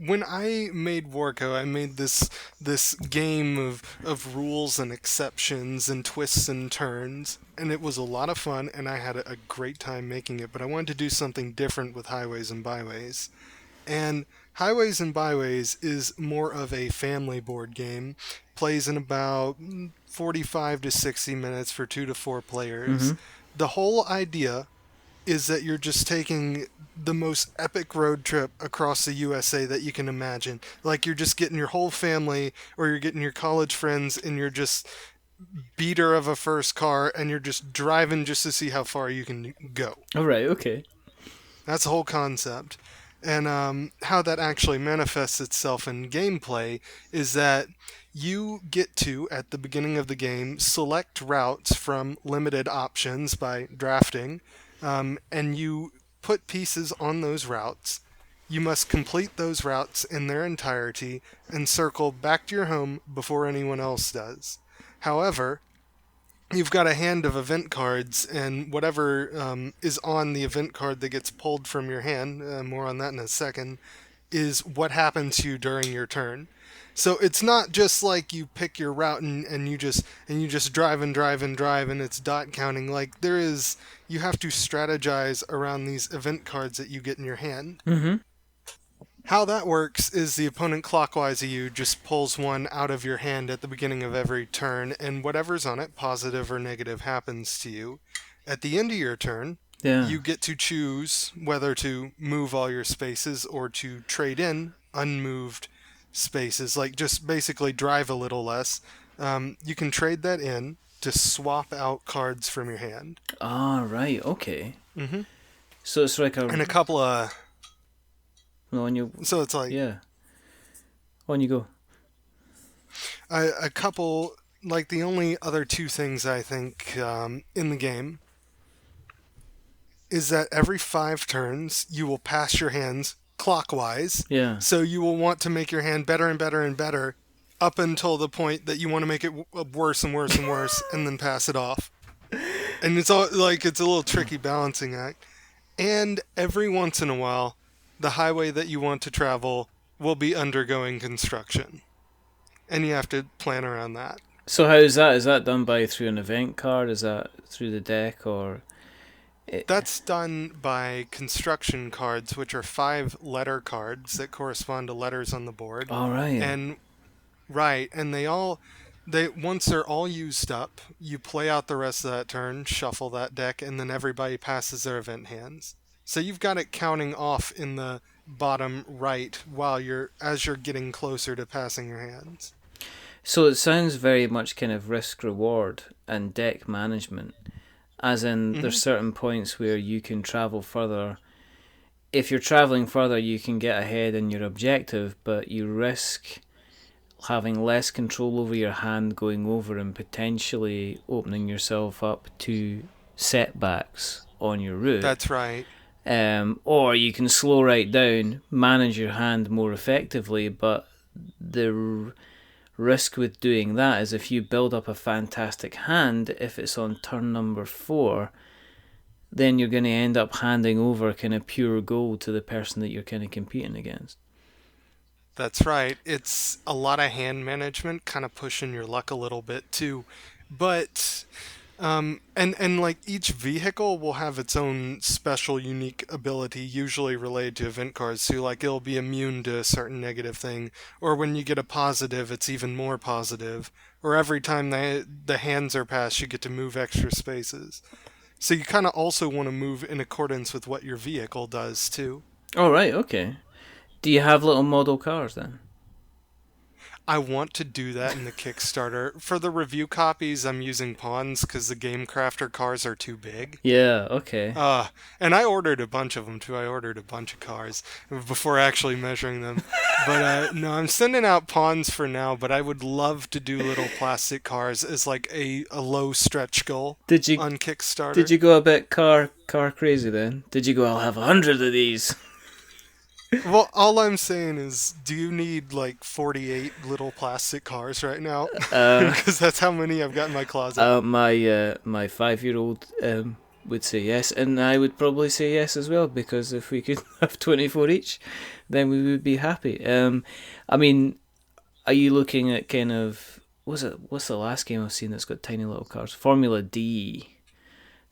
When I made Warco, I made this game of rules and exceptions and twists and turns, and it was a lot of fun, and I had a great time making it, but I wanted to do something different with Highways and Byways. And Highways and Byways is more of a family board game, plays in about 45 to 60 minutes for 2 to 4 players. Mm-hmm. The whole idea is that you're just taking the most epic road trip across the USA that you can imagine. Like, you're just getting your whole family, or you're getting your college friends, and you're just beater of a first car, and you're just driving just to see how far you can go. All right, okay. That's the whole concept. And how that actually manifests itself in gameplay is that you get to, at the beginning of the game, select routes from limited options by drafting, and you put pieces on those routes. You must complete those routes in their entirety and circle back to your home before anyone else does. However, you've got a hand of event cards, and whatever is on the event card that gets pulled from your hand, more on that in a second, is what happens to you during your turn. So it's not just like you pick your route and you just drive and drive and drive and it's dot counting. Like you have to strategize around these event cards that you get in your hand. Mm-hmm. How that works is the opponent clockwise of you just pulls one out of your hand at the beginning of every turn, and whatever's on it, positive or negative, happens to you. At the end of your turn, Yeah. you get to choose whether to move all your spaces or to trade in unmoved spaces, like just basically drive a little less. You can trade that in to swap out cards from your hand. Ah, right. Okay. Mm-hmm. So it's like And a couple of... No, on you. So it's like... Yeah. On you go. A couple... Like, the only other two things I think in the game is that every 5 turns, you will pass your hands clockwise. Yeah. So you will want to make your hand better and better and better up until the point that you want to make it worse and worse and worse and then pass it off. And it's all like it's a little tricky balancing act. And every once in a while, the highway that you want to travel will be undergoing construction. And you have to plan around that. So how is that? Is that done through an event card? Is that through the deck or? That's done by construction cards, which are 5 letter cards that correspond to letters on the board. All right. And once they're all used up, you play out the rest of that turn, shuffle that deck, and then everybody passes their event hands. So you've got it counting off in the bottom right as you're getting closer to passing your hands. So it sounds very much kind of risk reward and deck management. As in, there's certain points where you can travel further. If you're traveling further, you can get ahead in your objective, but you risk having less control over your hand going over and potentially opening yourself up to setbacks on your route. That's right. Or you can slow right down, manage your hand more effectively, but the risk with doing that is if you build up a fantastic hand, if it's on turn number 4, then you're going to end up handing over kind of pure gold to the person that you're kind of competing against. That's right. It's a lot of hand management, kind of pushing your luck a little bit too. But and like each vehicle will have its own special unique ability, usually related to event cards. So like it'll be immune to a certain negative thing, or when you get a positive, it's even more positive. Or every time the hands are passed, you get to move extra spaces. So you kind of also want to move in accordance with what your vehicle does too. Oh, right, okay. Do you have little model cars then? I want to do that in the Kickstarter. For the review copies, I'm using pawns because the Game Crafter cars are too big. Yeah, okay. And I ordered a bunch of them too. I ordered a bunch of cars before actually measuring them. But no, I'm sending out pawns for now, but I would love to do little plastic cars as like a low stretch goal on Kickstarter. Did you go a bit car crazy then? Did you go, I'll have 100 of these? Well, all I'm saying is, do you need like 48 little plastic cars right now? Because that's how many I've got in my closet. My 5-year-old would say yes, and I would probably say yes as well, because if we could have 24 each, then we would be happy. I mean, are you looking at kind of, what's the last game I've seen that's got tiny little cars? Formula D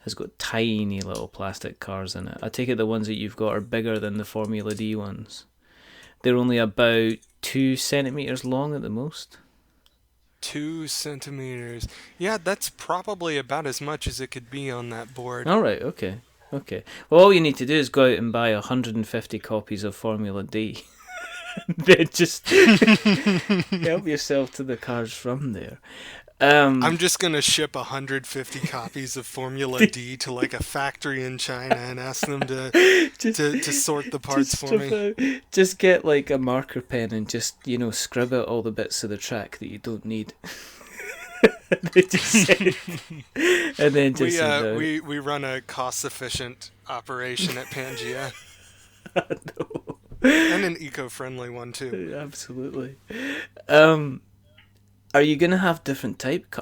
has got tiny little plastic cars in it. I take it the ones that you've got are bigger than the Formula D ones. They're only about 2 centimeters long at the most. 2 centimeters. Yeah, that's probably about as much as it could be on that board. All right, okay. Well, all you need to do is go out and buy 150 copies of Formula D. Then just help yourself to the cars from there. I'm just going to ship 150 copies of Formula D to like a factory in China and ask them to sort the parts for me. Just get like a marker pen and just, scrub out all the bits of the track that you don't need. And then just we run a cost-efficient operation at Pangea. No. And an eco-friendly one too. Absolutely. Are you gonna have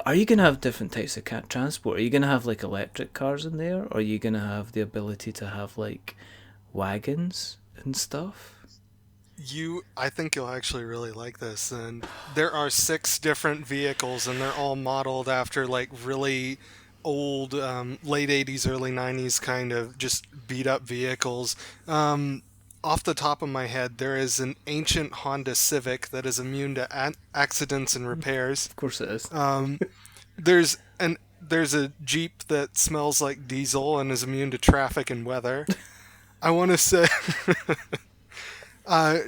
Are you gonna have different types of transport? Are you gonna have like electric cars in there, or are you gonna have the ability to have like wagons and stuff? I think you'll actually really like this. And there are 6 different vehicles, and they're all modeled after like really old, late 80s, early 90s kind of just beat up vehicles. Off the top of my head, there is an ancient Honda Civic that is immune to accidents and repairs. Of course it is. There's there's a Jeep that smells like diesel and is immune to traffic and weather. I want to say,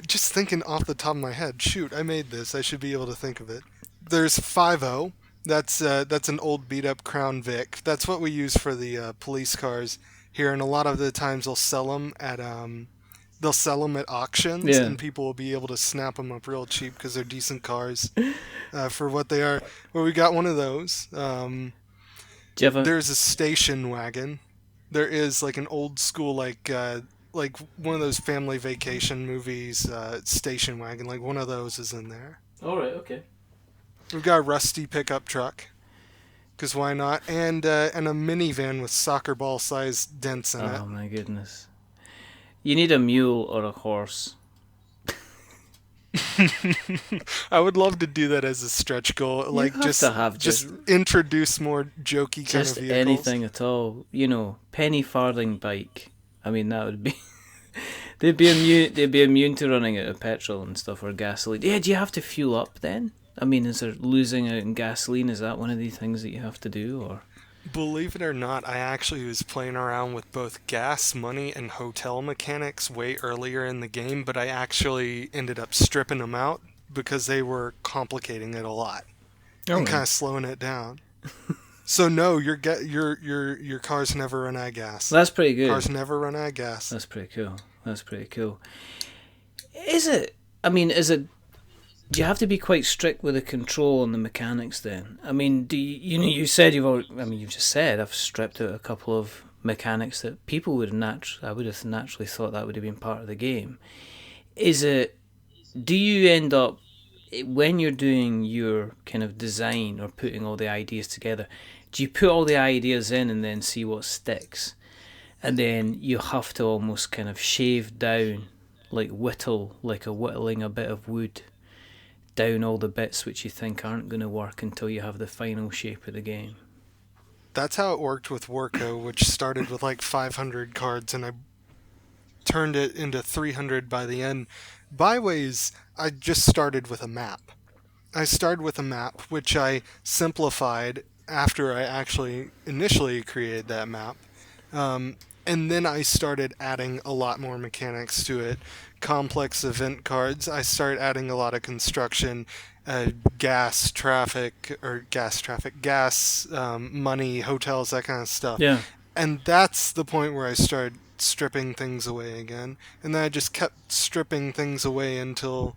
just thinking off the top of my head, shoot, I made this. I should be able to think of it. There's 50. That's an old beat up Crown Vic. That's what we use for the police cars here, and a lot of the times they'll sell them at auctions, Yeah. and people will be able to snap them up real cheap because they're decent cars for what they are. Well, we got one of those. Do you have a? There's a station wagon. There is like an old school like one of those family vacation movies station wagon. Like one of those is in there. All right. Okay. We've got a rusty pickup truck. Because why not? And a minivan with soccer ball sized dents in it. Oh my goodness. You need a mule or a horse. I would love to do that as a stretch goal. Like have to have just introduce more jokey kind Just of vehicles. anything at all. You know, penny farthing bike. I mean, that would be. They'd be immune. They'd be immune to running out of petrol and stuff or gasoline. Yeah. Do you have to fuel up then? I mean, is there losing out in gasoline? Is that one of the things that you have to do, or? Believe it or not, I actually was playing around with both gas, money, and hotel mechanics way earlier in the game, but I actually ended up stripping them out because they were complicating it a lot and kind of slowing it down. So no, your cars never run out of gas. That's pretty good. Cars never run out of gas. That's pretty cool. That's pretty cool. Is it? I mean, is it? Do you have to be quite strict with the control and the mechanics then? I mean, do you know, you said you've just said I've stripped out a couple of mechanics that people would I would have naturally thought that would have been part of the game. Is it, do you end up, when you're doing your kind of design or putting all the ideas together, do you put all the ideas in and then see what sticks? And then you have to almost kind of shave down, like whittling a bit of wood down all the bits which you think aren't going to work until you have the final shape of the game. That's how it worked with Warco, which started with like 500 cards, and I turned it into 300 by the end. Byways, I just started with a map. I started with a map, which I simplified after I actually initially created that map. And then I started adding a lot more mechanics to it. Complex event cards. I started adding a lot of construction, gas, money, hotels, that kind of stuff. Yeah. And that's the point where I started stripping things away again. And then I just kept stripping things away until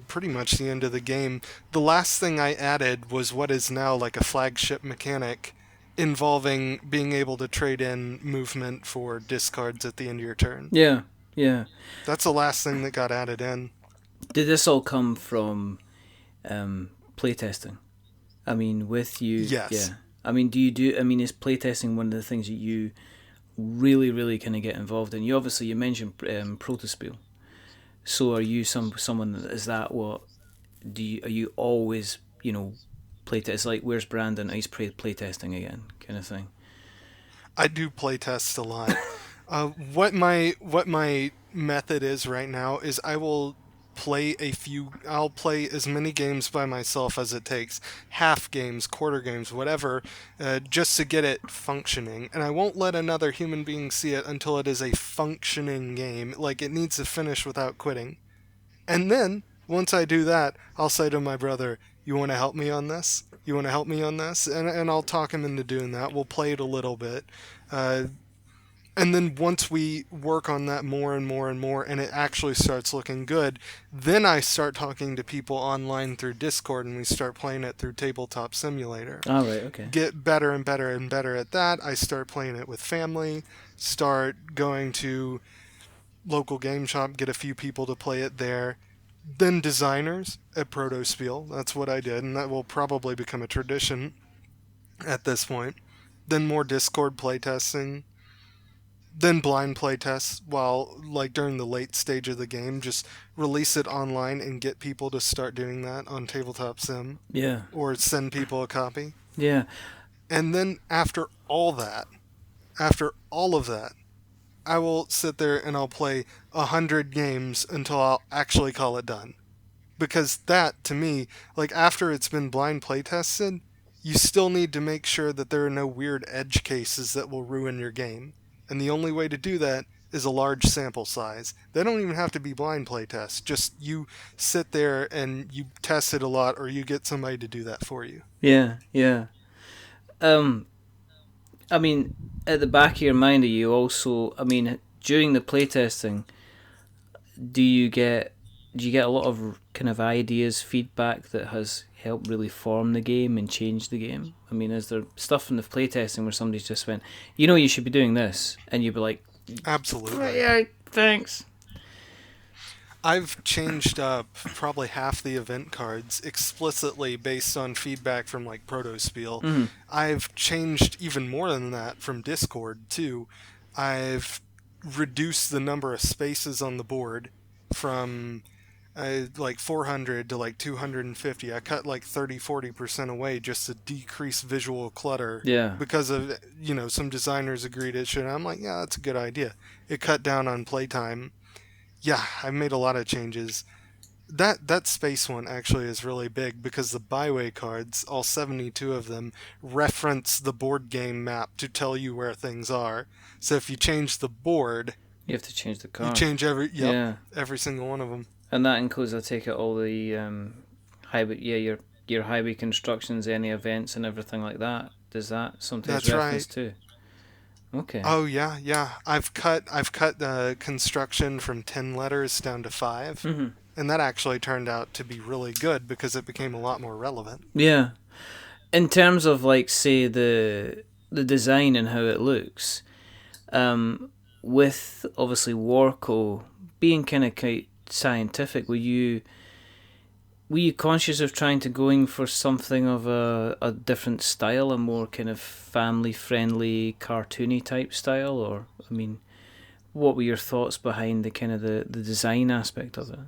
pretty much the end of the game. The last thing I added was what is now like a flagship mechanic, involving being able to trade in movement for discards at the end of your turn. Yeah, yeah. That's the last thing that got added in. Did this all come from playtesting? I mean, with you... Yes. Yeah. I mean, is playtesting one of the things that you really, really kind of get involved in? You mentioned Protospiel. So are you someone, is that what... are you always, playtest? It's like, where's Brandon? He's playtesting again, kind of thing. I do playtest a lot. What my method is right now is I'll play as many games by myself as it takes, half games, quarter games, whatever, just to get it functioning. And I won't let another human being see it until it is a functioning game. Like, it needs to finish without quitting. And then, once I do that, I'll say to my brother, you want to help me on this? You want to help me on this? And I'll talk him into doing that. We'll play it a little bit. And then once we work on that more and more and more, and it actually starts looking good, then I start talking to people online through Discord, and we start playing it through Tabletop Simulator. Oh, right, okay. Get better and better and better at that. I start playing it with family, start going to local game shop, get a few people to play it there. Then designers at Protospiel. That's what I did, and that will probably become a tradition at this point. Then more Discord playtesting. Then blind playtests while, like, during the late stage of the game. Just release it online and get people to start doing that on Tabletop Sim. Yeah. Or send people a copy. Yeah. And then after all of that, I will sit there and I'll play 100 games until I'll actually call it done. Because that, to me, like, after it's been blind play tested, you still need to make sure that there are no weird edge cases that will ruin your game. And the only way to do that is a large sample size. They don't even have to be blind play tests. Just you sit there and you test it a lot, or you get somebody to do that for you. Yeah, yeah. I mean, at the back of your mind, are you also, I mean, during the playtesting, do you get a lot of kind of ideas, feedback that has helped really form the game and change the game? I mean, is there stuff in the playtesting where somebody's just went, you should be doing this, and you'd be like, Absolutely. Yeah, thanks. I've changed up probably half the event cards explicitly based on feedback from, like, Protospiel. Mm-hmm. I've changed even more than that from Discord too. I've reduced the number of spaces on the board from like 400 to like 250. I cut like 30-40% away just to decrease visual clutter. Yeah. Because of, some designers agreed it should. I'm like, yeah, that's a good idea. It cut down on playtime. Yeah, I've made a lot of changes. That space one actually is really big because the Byways cards, all 72 of them, reference the board game map to tell you where things are. So if you change the board, you have to change the card. You change every single one of them. And that includes, I take it, all the your highway constructions, any events and everything like that. Does that sometimes reference too? Okay. Oh yeah. I've cut the construction from 10 letters down to 5, mm-hmm. and that actually turned out to be really good because it became a lot more relevant. Yeah. In terms of, like, say the design and how it looks, with obviously Warco being kind of quite scientific, were you conscious of trying to going for something of a different style, a more kind of family-friendly, cartoony type style? Or, I mean, what were your thoughts behind the kind of the design aspect of it?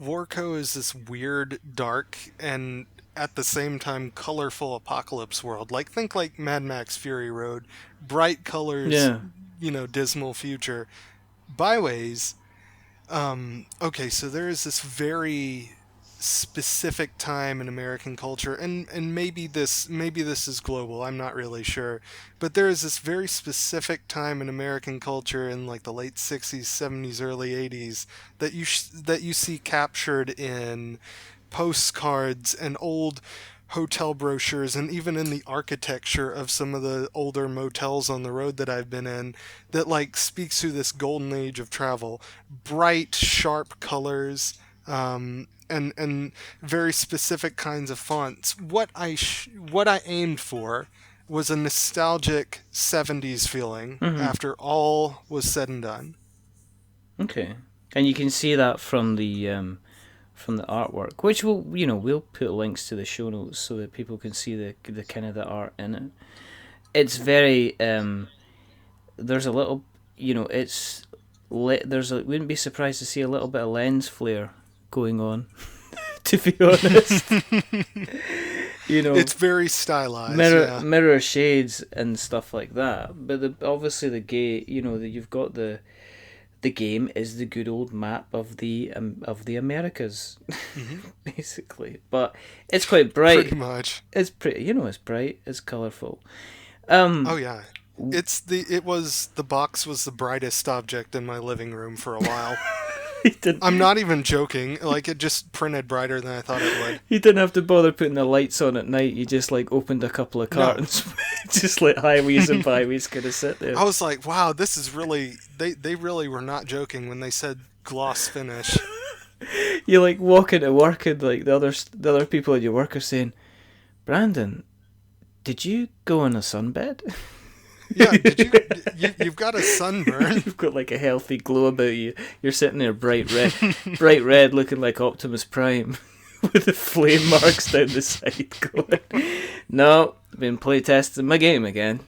Warco is this weird, dark, and at the same time colorful apocalypse world. Like, think like Mad Max Fury Road. Bright colors, dismal future. Byways, okay, so there is this very specific time in American culture, and maybe this is global, I'm not really sure, but there is this very specific time in American culture in, like, the late 60s, 70s, early 80s that you see captured in postcards and old hotel brochures, and even in the architecture of some of the older motels on the road that I've been in, that, like, speaks to this golden age of travel. Bright, sharp colors, and very specific kinds of fonts. What I aimed for was a nostalgic 70s feeling after all was said and done. Okay. And you can see that from the artwork, which we'll put links to the show notes so that people can see the kind of the art in it. It's very there's a little, wouldn't be surprised to see a little bit of lens flare going on, to be honest. It's very stylized, mirror shades and stuff like that. But obviously the game, you've got the game is the good old map of the Americas, basically. But it's quite bright. Pretty much. It's pretty. It's bright. It's colorful. Oh yeah. The box was the brightest object in my living room for a while. I'm not even joking. Like, it just printed brighter than I thought it would. You didn't have to bother putting the lights on at night. You just, like, opened a couple of cartons. No. Just let highways and byways kind of sit there. I was like, wow, this is really... They really were not joking when they said gloss finish. You, like, walk into work and, like, the other people at your work are saying, Brandon, did you go on a sunbed? Yeah, you've got a sunburn. You've got like a healthy glow about you. You're sitting there bright red, looking like Optimus Prime with the flame marks down the side going, no, I've been playtesting my game again.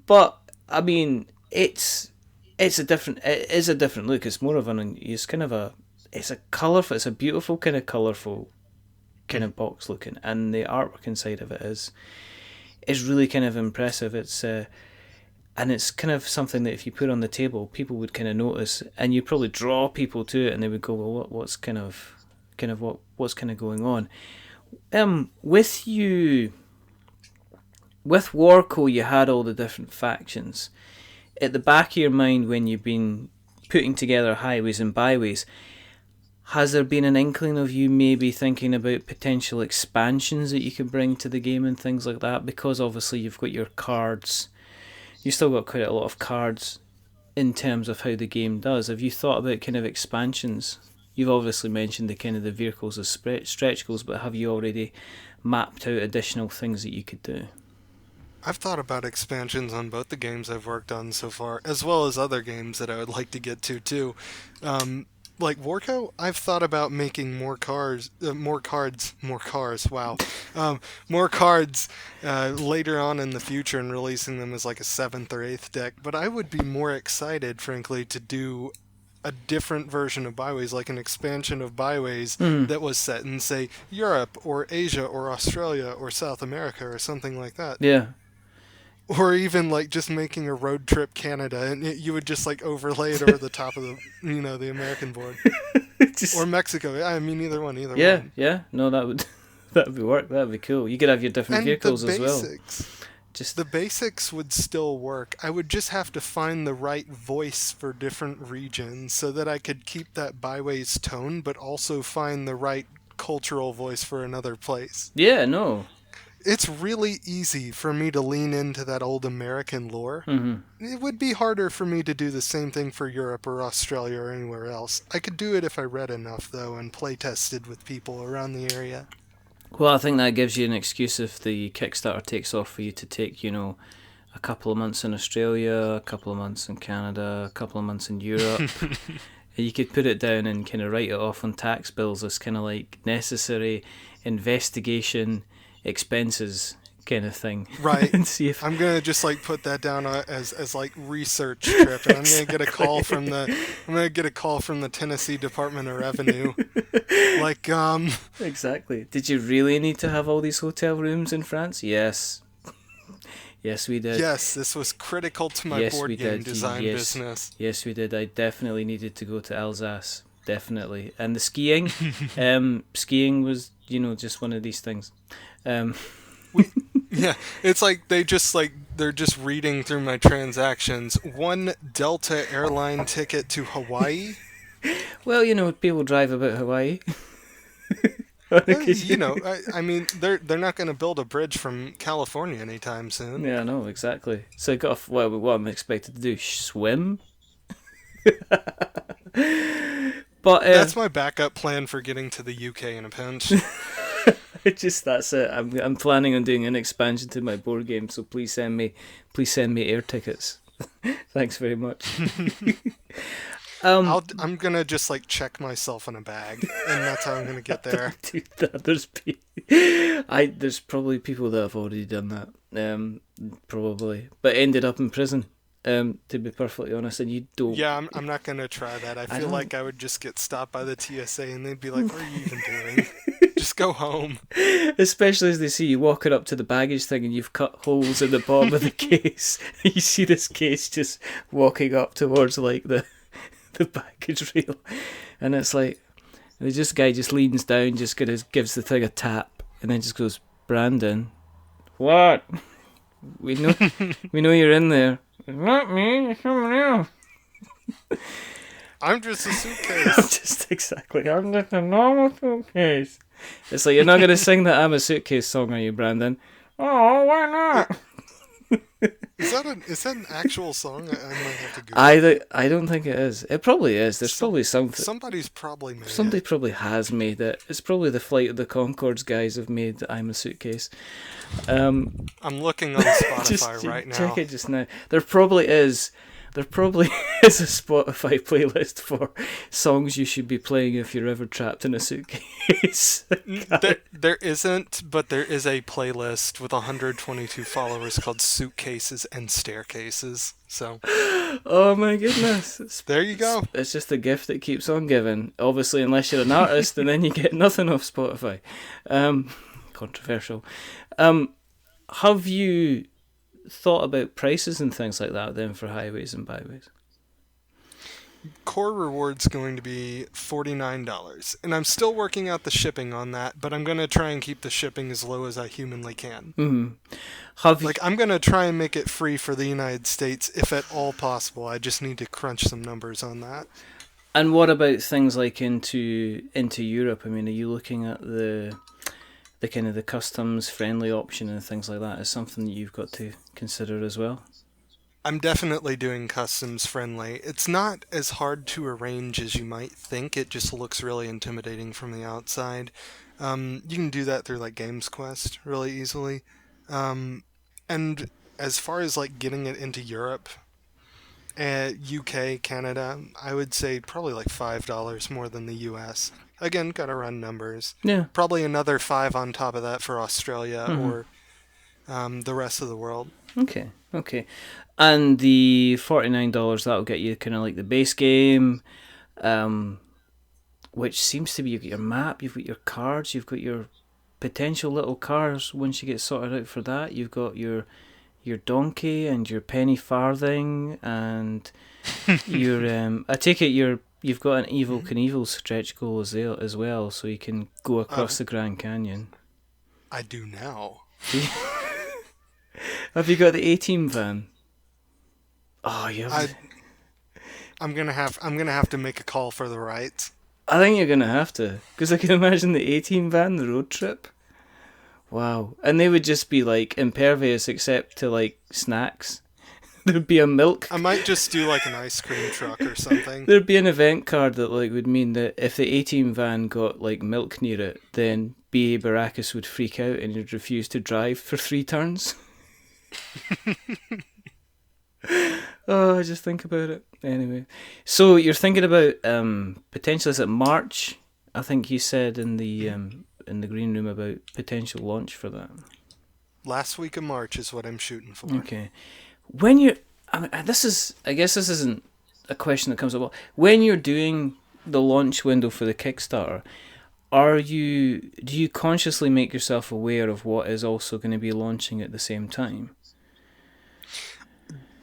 But, I mean, it is a different look. It's more of it's a beautiful kind of colourful kind of box looking, and the artwork inside of it is really kind of impressive. It's and it's kind of something that if you put on the table, people would kind of notice, and you'd probably draw people to it, and they would go, well, what's kind of going on? With Warco, you had all the different factions. At the back of your mind, when you've been putting together Highways and Byways, has there been an inkling of you maybe thinking about potential expansions that you could bring to the game and things like that? Because obviously you've got your cards. You've still got quite a lot of cards in terms of how the game does. Have you thought about kind of expansions? You've obviously mentioned the kind of the vehicles as stretch goals, but have you already mapped out additional things that you could do? I've thought about expansions on both the games I've worked on so far, as well as other games that I would like to get to too. Like Warco, I've thought about making more cards. Wow, more cards later on in the future and releasing them as like a 7th or 8th deck. But I would be more excited, frankly, to do a different version of Byways, like an expansion of Byways that was set in, say, Europe or Asia or Australia or South America or something like that. Yeah. Or even like just making a road trip Canada, and you would just like overlay it over the top of the American board, or Mexico. I mean, either one. Yeah. No, that would work. That would be cool. You could have your different vehicles as well. Just the basics would still work. I would just have to find the right voice for different regions so that I could keep that Byways tone, but also find the right cultural voice for another place. Yeah. No. It's really easy for me to lean into that old American lore. Mm-hmm. It would be harder for me to do the same thing for Europe or Australia or anywhere else. I could do it if I read enough, though, and play tested with people around the area. Well, I think that gives you an excuse if the Kickstarter takes off for you to take, a couple of months in Australia, a couple of months in Canada, a couple of months in Europe. You could put it down and kind of write it off on tax bills as kind of like necessary investigation expenses kind of thing. Right. And see if I'm gonna just like put that down as like research trip, and I'm gonna get a call from the Tennessee Department of Revenue. Like Exactly. Did you really need to have all these hotel rooms in France? Yes. Yes, we did. Yes, this was critical to my board game design business. Yes, we did. I definitely needed to go to Alsace. Definitely. And the skiing, skiing was, just one of these things. Yeah, it's like they're just reading through my transactions. 1 Delta airline ticket to Hawaii. Well, people drive about Hawaii. I mean, they're not going to build a bridge from California anytime soon. Yeah, no, exactly. So I got what I'm expected to do, swim. But that's my backup plan for getting to the UK in a pinch. That's it. I'm planning on doing an expansion to my board game, so please send me air tickets. Thanks very much. I'm gonna just like check myself in a bag, and that's how I'm gonna get there. Do that. There's probably people that have already done that. Probably, but ended up in prison. To be perfectly honest, and you don't. Yeah, I'm not gonna try that. I feel like I would just get stopped by the TSA, and they'd be like, "What are you even doing? Just go home." Especially as they see you walking up to the baggage thing, and you've cut holes in the bottom of the case. You see this case just walking up towards like the baggage rail, and it's like this guy just leans down, just gives the thing a tap, and then just goes, "Brandon, what? We know you're in there." Not me, it's someone else. I'm just a suitcase. I'm just a normal suitcase. It's like, you're not going to sing that I'm a Suitcase song, are you, Brandon? Oh, why not? Is that an actual song? I might have to Google it. I don't think it is. It probably is. There's probably something. Somebody's probably made Somebody it. probably has made it. It's probably the Flight of the Conchords guys have made I'm a Suitcase. Um, I'm looking on Spotify just right now. check it just now. There probably is. There probably is a Spotify playlist for songs you should be playing if you're ever trapped in a suitcase. There isn't, but there is a playlist with 122 followers called Suitcases and Staircases. So, Oh my goodness. there you go. It's just a gift that keeps on giving. Obviously, unless you're an artist, and then you get nothing off Spotify. Controversial. Have you thought about prices and things like that then for highways and byways? Core reward's going to be $49, and I'm still working out the shipping on that, but I'm going to try and keep the shipping as low as I humanly can. Mm-hmm. I'm going to try and make it free for the United States if at all possible. I just need to crunch some numbers on that. And what about things like into Europe? I mean, are you looking at the kind of the customs friendly option and things like that is something that you've got to consider as well? I'm definitely doing customs friendly. It's not as hard to arrange as you might think. It just looks really intimidating from the outside. You can do that through like Games Quest really easily. And as far as like getting it into Europe, UK, Canada, I would say probably like $5 more than the US. Again, gotta run numbers. Yeah. Probably another 5 on top of that for Australia or the rest of the world. Okay. And the $49, that'll get you kind of like the base game, which seems to be, you've got your map, you've got your cards, you've got your potential little cars once you get sorted out for that. You've got your donkey and your penny farthing and your I take it you've got an Evil Knievel stretch goal as well, so you can go across the Grand Canyon. I do now. Have you got the A-Team van? Oh, yeah. I'm gonna have to make a call for the rights. I think you're gonna have to, because I can imagine the A-Team van, the road trip. Wow, and they would just be like impervious except to like snacks. There'd be a milk. I might just do like an ice cream truck or something. There'd be an event card that like would mean that if the A-Team van got like milk near it, then B.A. Baracus would freak out and he'd refuse to drive for 3 turns. Oh, I just think about it. Anyway, so you're thinking about potentially, is it March? I think you said in the green room about potential launch for that. Last week of March is what I'm shooting for. Okay. When you're, I mean, I guess this isn't a question that comes up. When you're doing the launch window for the Kickstarter, do you consciously make yourself aware of what is also going to be launching at the same time?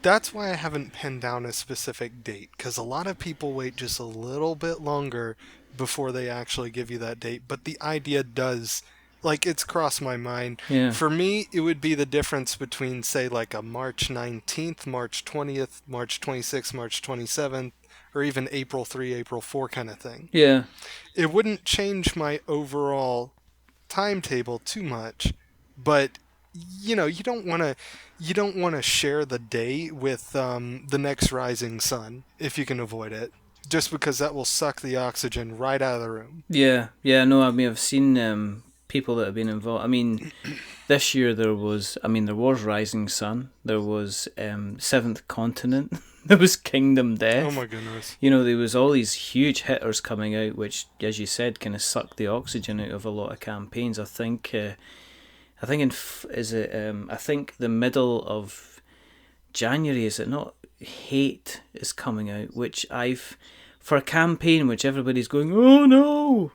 That's why I haven't pinned down a specific date, because a lot of people wait just a little bit longer before they actually give you that date. But the idea does, like, it's crossed my mind. Yeah. For me, it would be the difference between, say, like a March 19th, March 20th, March 26th, March 27th, or even April 3, April 4 kind of thing. Yeah. It wouldn't change my overall timetable too much, but you know, you don't want to share the day with the next rising sun if you can avoid it, just because that will suck the oxygen right out of the room. Yeah. No, I mean, I've seen people that have been involved. I mean, this year there was Rising Sun, there was Seventh Continent, there was Kingdom Death. Oh my goodness. You know, there was all these huge hitters coming out, which, as you said, kind of sucked the oxygen out of a lot of campaigns. I think the middle of January, is it not? Hate is coming out, which for a campaign which everybody's going, oh no.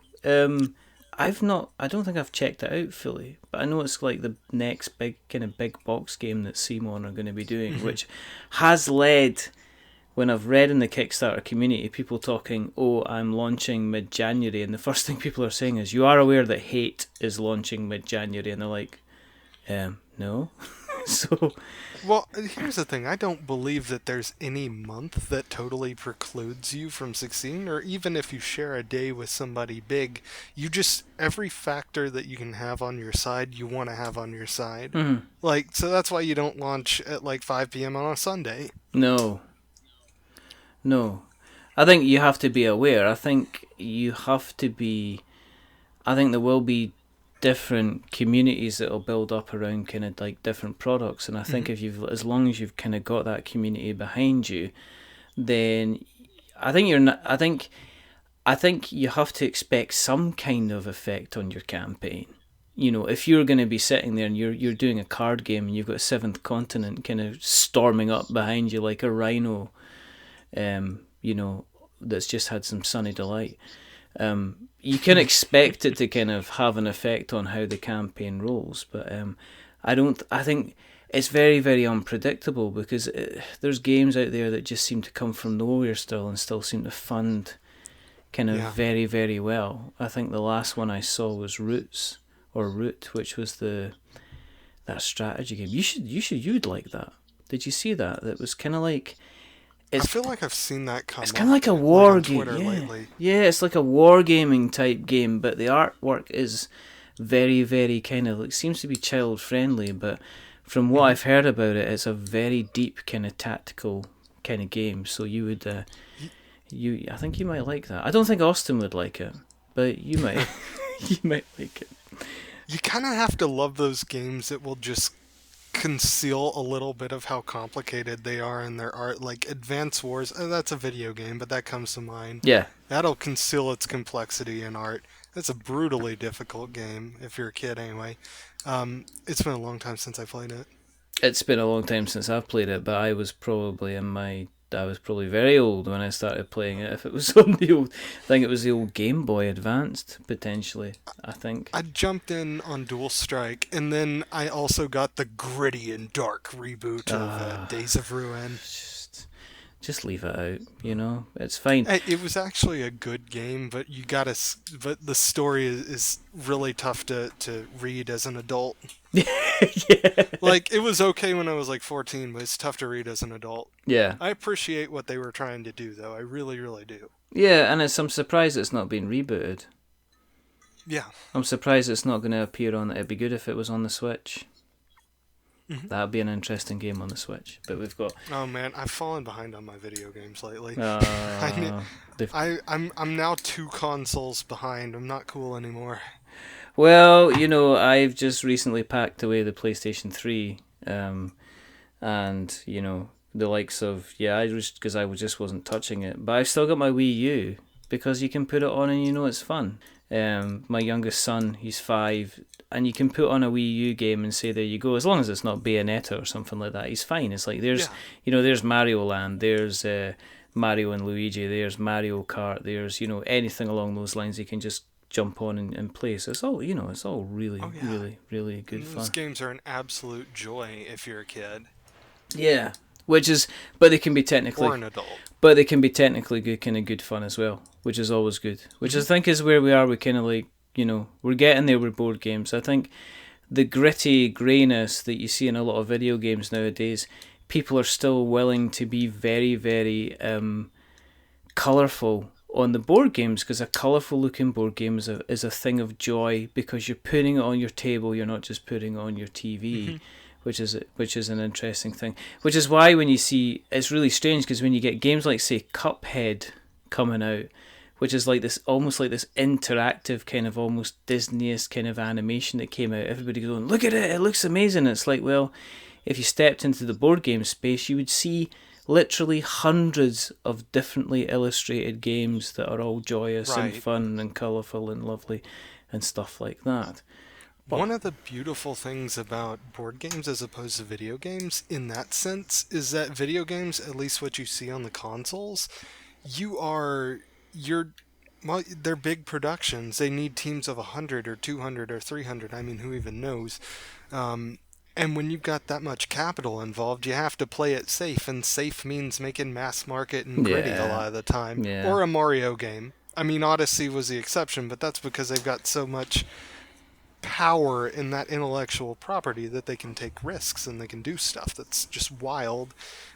I don't think I've checked it out fully, but I know it's like the next big box game that Simon are going to be doing, which has led, when I've read in the Kickstarter community, people talking, oh, I'm launching mid-January, and the first thing people are saying is, you are aware that Hate is launching mid-January, and they're like, no. So, Well, here's the thing. I don't believe that there's any month that totally precludes you from succeeding, or even if you share a day with somebody big, every factor that you can have on your side, you want to have on your side. mhm. Like, so that's why you don't launch at like 5 p.m. on a Sunday. No, no. I think you have to be aware. I think there will be different communities that will build up around kind of like different products, and I think if you've, as long as you've kind of got that community behind you, then I think you're not. I think you have to expect some kind of effect on your campaign. You know, if you're going to be sitting there and you're doing a card game and you've got a seventh continent kind of storming up behind you like a rhino, you know, that's just had some sunny delight. You can expect it to kind of have an effect on how the campaign rolls, but I think it's very, very unpredictable because there's games out there that just seem to come from nowhere still and still seem to fund kind of very, very well. I think the last one I saw was Root, which was that strategy game. You'd like that. Did you see that? That was kind of like. I feel like I've seen that come. It's kind of like a war game. Lately. Yeah, it's like a wargaming type game, but the artwork is very, very kind of like seems to be child friendly. But from what I've heard about it, it's a very deep kind of tactical kind of game. So you would, I think you might like that. I don't think Austin would like it, but you might, you might like it. You kind of have to love those games that will just conceal a little bit of how complicated they are in their art. Like Advance Wars, that's a video game, but that comes to mind. Yeah. That'll conceal its complexity in art. That's a brutally difficult game, if you're a kid anyway. It's been a long time since I played it. It's been a long time since I've played it, but I was probably very old when I started playing it. If it was on the old, I think it was the old Game Boy Advanced, potentially. I think I jumped in on Dual Strike, and then I also got the gritty and dark reboot of Days of Ruin. Just leave it out. You know, it's fine. It was actually a good game, but but the story is really tough to read as an adult. Yeah. Like, it was okay when I was like 14, but it's tough to read as an adult. Yeah. I appreciate what they were trying to do, though. I really, really do. Yeah, and I'm surprised it's not been rebooted. Yeah. I'm surprised it's not going to appear on. It'd be good if it was on the Switch. Mm-hmm. That'd be an interesting game on the Switch. But we've got. Oh man, I've fallen behind on my video games lately. I'm now 2 consoles behind. I'm not cool anymore. Well, you know, I've just recently packed away the PlayStation 3, and you know the likes of because I just wasn't touching it. But I've still got my Wii U because you can put it on and you know it's fun. My youngest son, he's 5, and you can put on a Wii U game and say there you go, as long as it's not Bayonetta or something like that. He's fine. It's like there's Mario Land, there's Mario and Luigi, there's Mario Kart, there's anything along those lines. You can just jump on and play. So it's all really, really, really good fun. Those games are an absolute joy if you're a kid. Yeah, but they can be technically, or an adult. But they can be technically good, kind of good fun as well, which is always good. Which I think is where we are. We kind of like, we're getting there with board games. I think the gritty greyness that you see in a lot of video games nowadays, people are still willing to be very, very colourful on the board games, because a colourful looking board game is a thing of joy, because you're putting it on your table, you're not just putting it on your TV, which is an interesting thing. Which is why when you see, it's really strange, because when you get games like, say, Cuphead coming out, which is like this, almost like this interactive kind of almost Disney-esque kind of animation that came out, everybody going, look at it, it looks amazing. It's like, well, if you stepped into the board game space, you would see literally hundreds of differently illustrated games that are all joyous and fun and colourful and lovely and stuff like that. One of the beautiful things about board games as opposed to video games in that sense is that video games, at least what you see on the consoles, they're big productions. They need teams of 100 or 200 or 300. I mean, who even knows? And when you've got that much capital involved, you have to play it safe, and safe means making mass market and gritty a lot of the time. Yeah. Or a Mario game. I mean, Odyssey was the exception, but that's because they've got so much power in that intellectual property that they can take risks and they can do stuff that's just wild.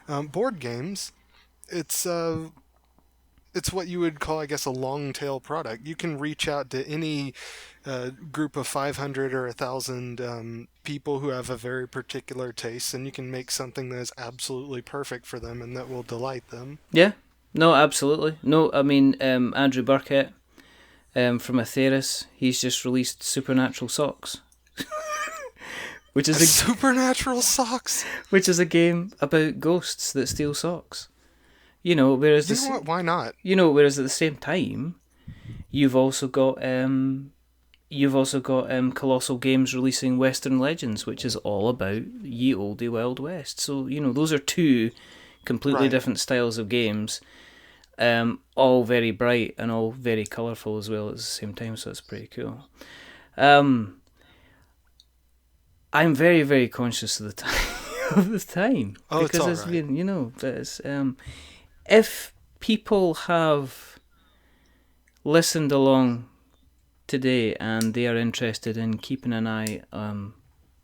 Board games, it's what you would call, I guess, a long tail product. You can reach out to any group of 500 or 1,000 people who have a very particular taste, and you can make something that is absolutely perfect for them and that will delight them. Yeah, no, absolutely. No, I mean, Andrew Burkett from Atheris, he's just released Supernatural Socks. Which is Supernatural Socks? Which is a game about ghosts that steal socks. You know, whereas what? Why not? You know, whereas at the same time, you've also got Colossal Games releasing Western Legends, which is all about ye olde Wild West. So, you know, those are two completely different styles of games, all very bright and all very colourful as well at the same time, so it's pretty cool. I'm very, very conscious of the time. Oh, because it's all right. been, you know, it's, if people have listened along today and they are interested in keeping an eye on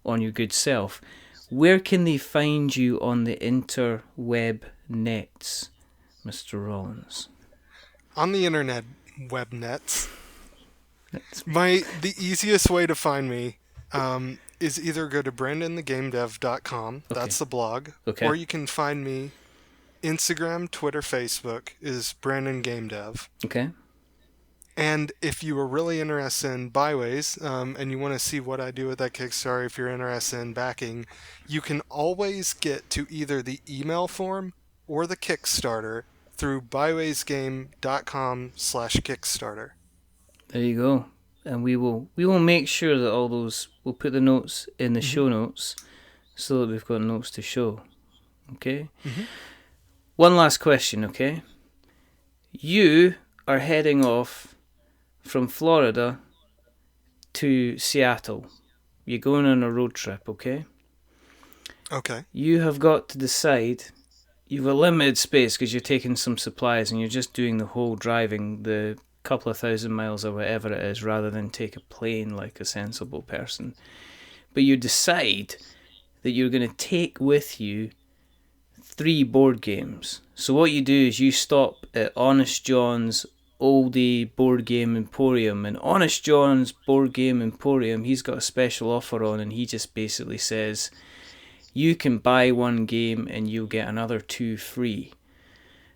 your good self, where can they find you on the interweb nets, Mr. Rollins? On the internet web nets, the easiest way to find me is either go to brandonthegamedev.com, that's the blog, or you can find me Instagram, Twitter, Facebook is Brandon Game Dev. Okay. And if you are really interested in Byways, and you want to see what I do with that Kickstarter, if you're interested in backing, you can always get to either the email form or the Kickstarter through bywaysgame.com/Kickstarter. There you go. And we will make sure that all those, we'll put the notes in the show notes so that we've got notes to show. Okay? Mm-hmm. One last question, okay? You are heading off from Florida to Seattle. You're going on a road trip, okay? Okay. You have got to decide, you've a limited space because you're taking some supplies and you're just doing the whole driving, the couple of 1,000 miles or whatever it is, rather than take a plane like a sensible person. But you decide that you're going to take with you 3 board games. So what you do is you stop at Honest John's Oldie Board Game Emporium, and Honest John's Board Game Emporium, he's got a special offer on, and he just basically says you can buy 1 game and you'll get another 2 free.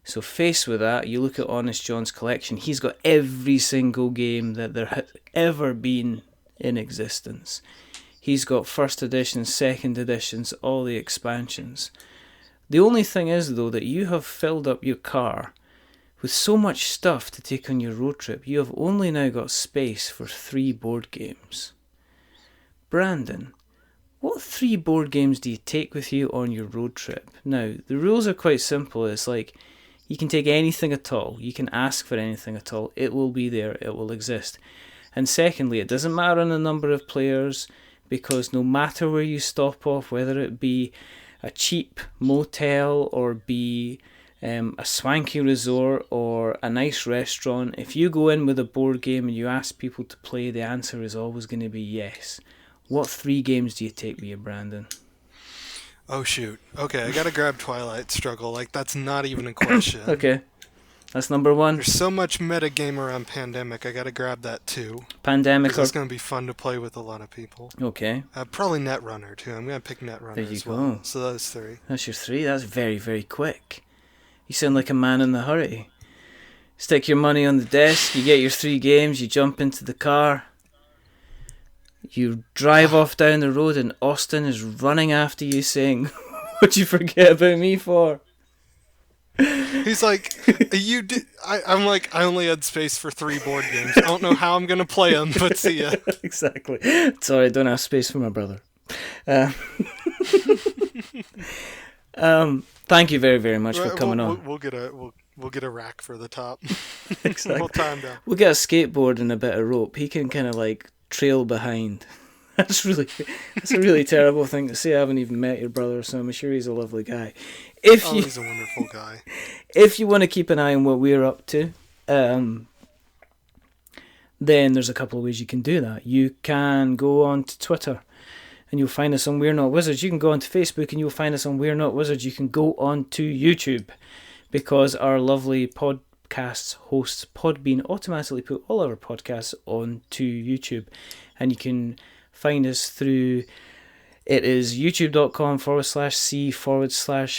So faced with that, you look at Honest John's collection. He's got every single game that there has ever been in existence. He's got first editions, second editions, all the expansions. The only thing is, though, that you have filled up your car with so much stuff to take on your road trip, you have only now got space for 3 board games. Brandon, what 3 board games do you take with you on your road trip? Now, the rules are quite simple. It's like, you can take anything at all. You can ask for anything at all. It will be there. It will exist. And secondly, it doesn't matter on the number of players, because no matter where you stop off, whether it be a cheap motel or be a swanky resort or a nice restaurant, if you go in with a board game and you ask people to play, the answer is always going to be yes. What 3 games do you take with you, Brandon? Oh, shoot. Okay, I gotta grab Twilight Struggle. Like, that's not even a question. Okay. That's number 1. There's so much metagame around Pandemic, I gotta grab that too. Pandemic. Because it's gonna be fun to play with a lot of people. Okay. Probably Netrunner too. I'm gonna pick Netrunner there you as go. well. So those 3. That's your 3. That's very, very quick. You sound like a man in a hurry. Stick your money on the desk, you get your 3 games, you jump into the car, you drive off down the road, and Austin is running after you saying, "What'd you forget about me for?" He's like, "You did." I'm like, I only had space for 3 board games. I don't know how I'm gonna play them, but see ya. Exactly. Sorry, I don't have space for my brother. Thank you very, very much for coming on. We'll get a rack for the top. Exactly. We'll time down. We'll get a skateboard and a bit of rope. He can kind of like trail behind. That's a really terrible thing to say. I haven't even met your brother, so I'm sure he's a lovely guy. He's a wonderful guy. If you want to keep an eye on what we're up to, then there's a couple of ways you can do that. You can go on to Twitter and you'll find us on We're Not Wizards. You can go on to Facebook and you'll find us on We're Not Wizards. You can go on to YouTube, because our lovely podcast hosts Podbean automatically put all our podcasts onto YouTube. And you can find us through, it is youtube.com/c/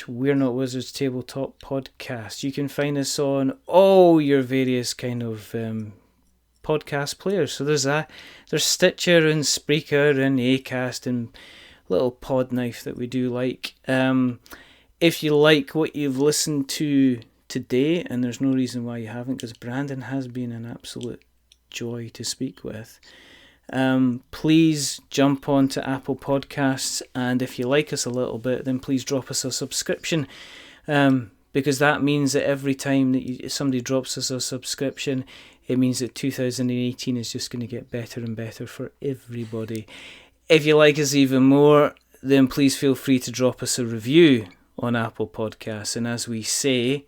We're Not Wizards Tabletop Podcast. You can find us on all your various kind of podcast players. So there's Stitcher and Spreaker and Acast and little pod knife that we do like. If you like what you've listened to today, and there's no reason why you haven't, because Brandon has been an absolute joy to speak with, please jump on to Apple Podcasts, and if you like us a little bit, then please drop us a subscription, because that means that every time that somebody drops us a subscription, it means that 2018 is just going to get better and better for everybody. If you like us even more, then please feel free to drop us a review on Apple Podcasts. And as we say,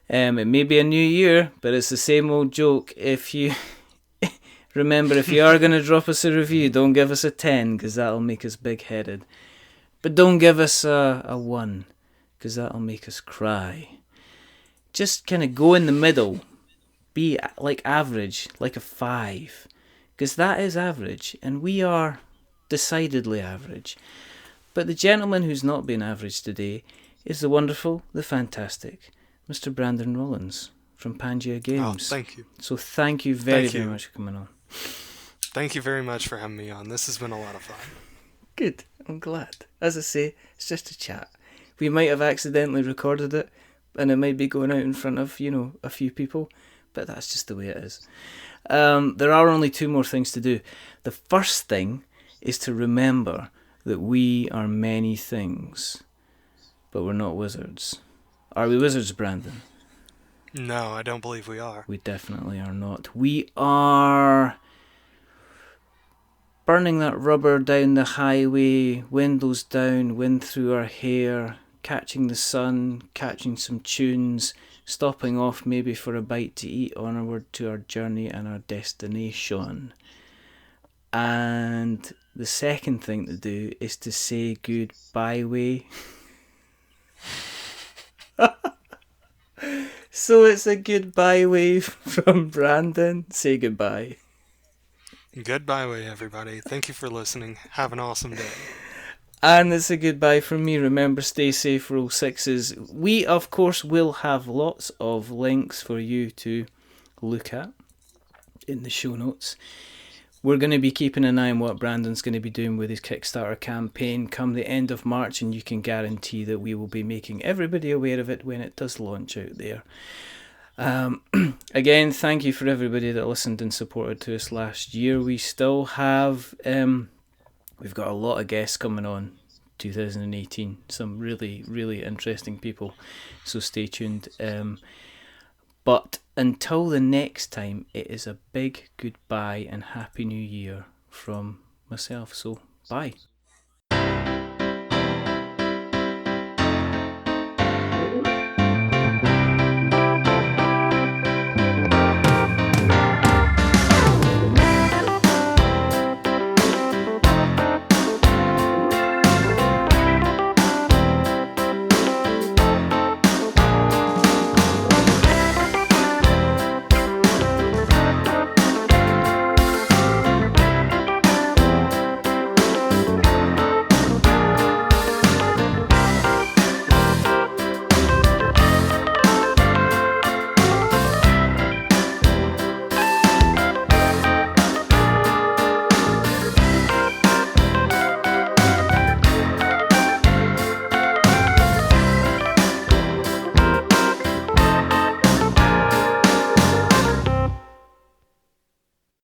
it may be a new year, but it's the same old joke. If you remember, if you are going to drop us a review, don't give us a 10, because that'll make us big-headed. But don't give us a 1, because that'll make us cry. Just kind of go in the middle. Be like average, like a 5, because that is average, and we are decidedly average. But the gentleman who's not been average today is the wonderful, the fantastic Mr. Brandon Rollins from Pangea Games. Oh, thank you. So thank you very much for coming on. Thank you very much for having me on. This has been a lot of fun. Good, I'm glad. As I say, it's just a chat. We might have accidentally recorded it, and it might be going out in front of, a few people, but that's just the way it is. There are only 2 more things to do. The first thing is to remember that we are many things, but we're not wizards. Are we wizards, Brandon? No, I don't believe we are. We definitely are not. We are burning that rubber down the highway, windows down, wind through our hair, catching the sun, catching some tunes, stopping off maybe for a bite to eat onward to our journey and our destination. And the second thing to do is to say goodbye. So it's a goodbye wave from Brandon. Say goodbye. Goodbye, everybody. Thank you for listening. Have an awesome day. And it's a goodbye from me. Remember, stay safe, roll 6s. We, of course, will have lots of links for you to look at in the show notes. We're going to be keeping an eye on what Brandon's going to be doing with his Kickstarter campaign come the end of March, and you can guarantee that we will be making everybody aware of it when it does launch out there. Again, thank you for everybody that listened and supported to us last year. We still have, we've got a lot of guests coming on 2018, some really, really interesting people, so stay tuned. But until the next time, it is a big goodbye and Happy New Year from myself. So, bye.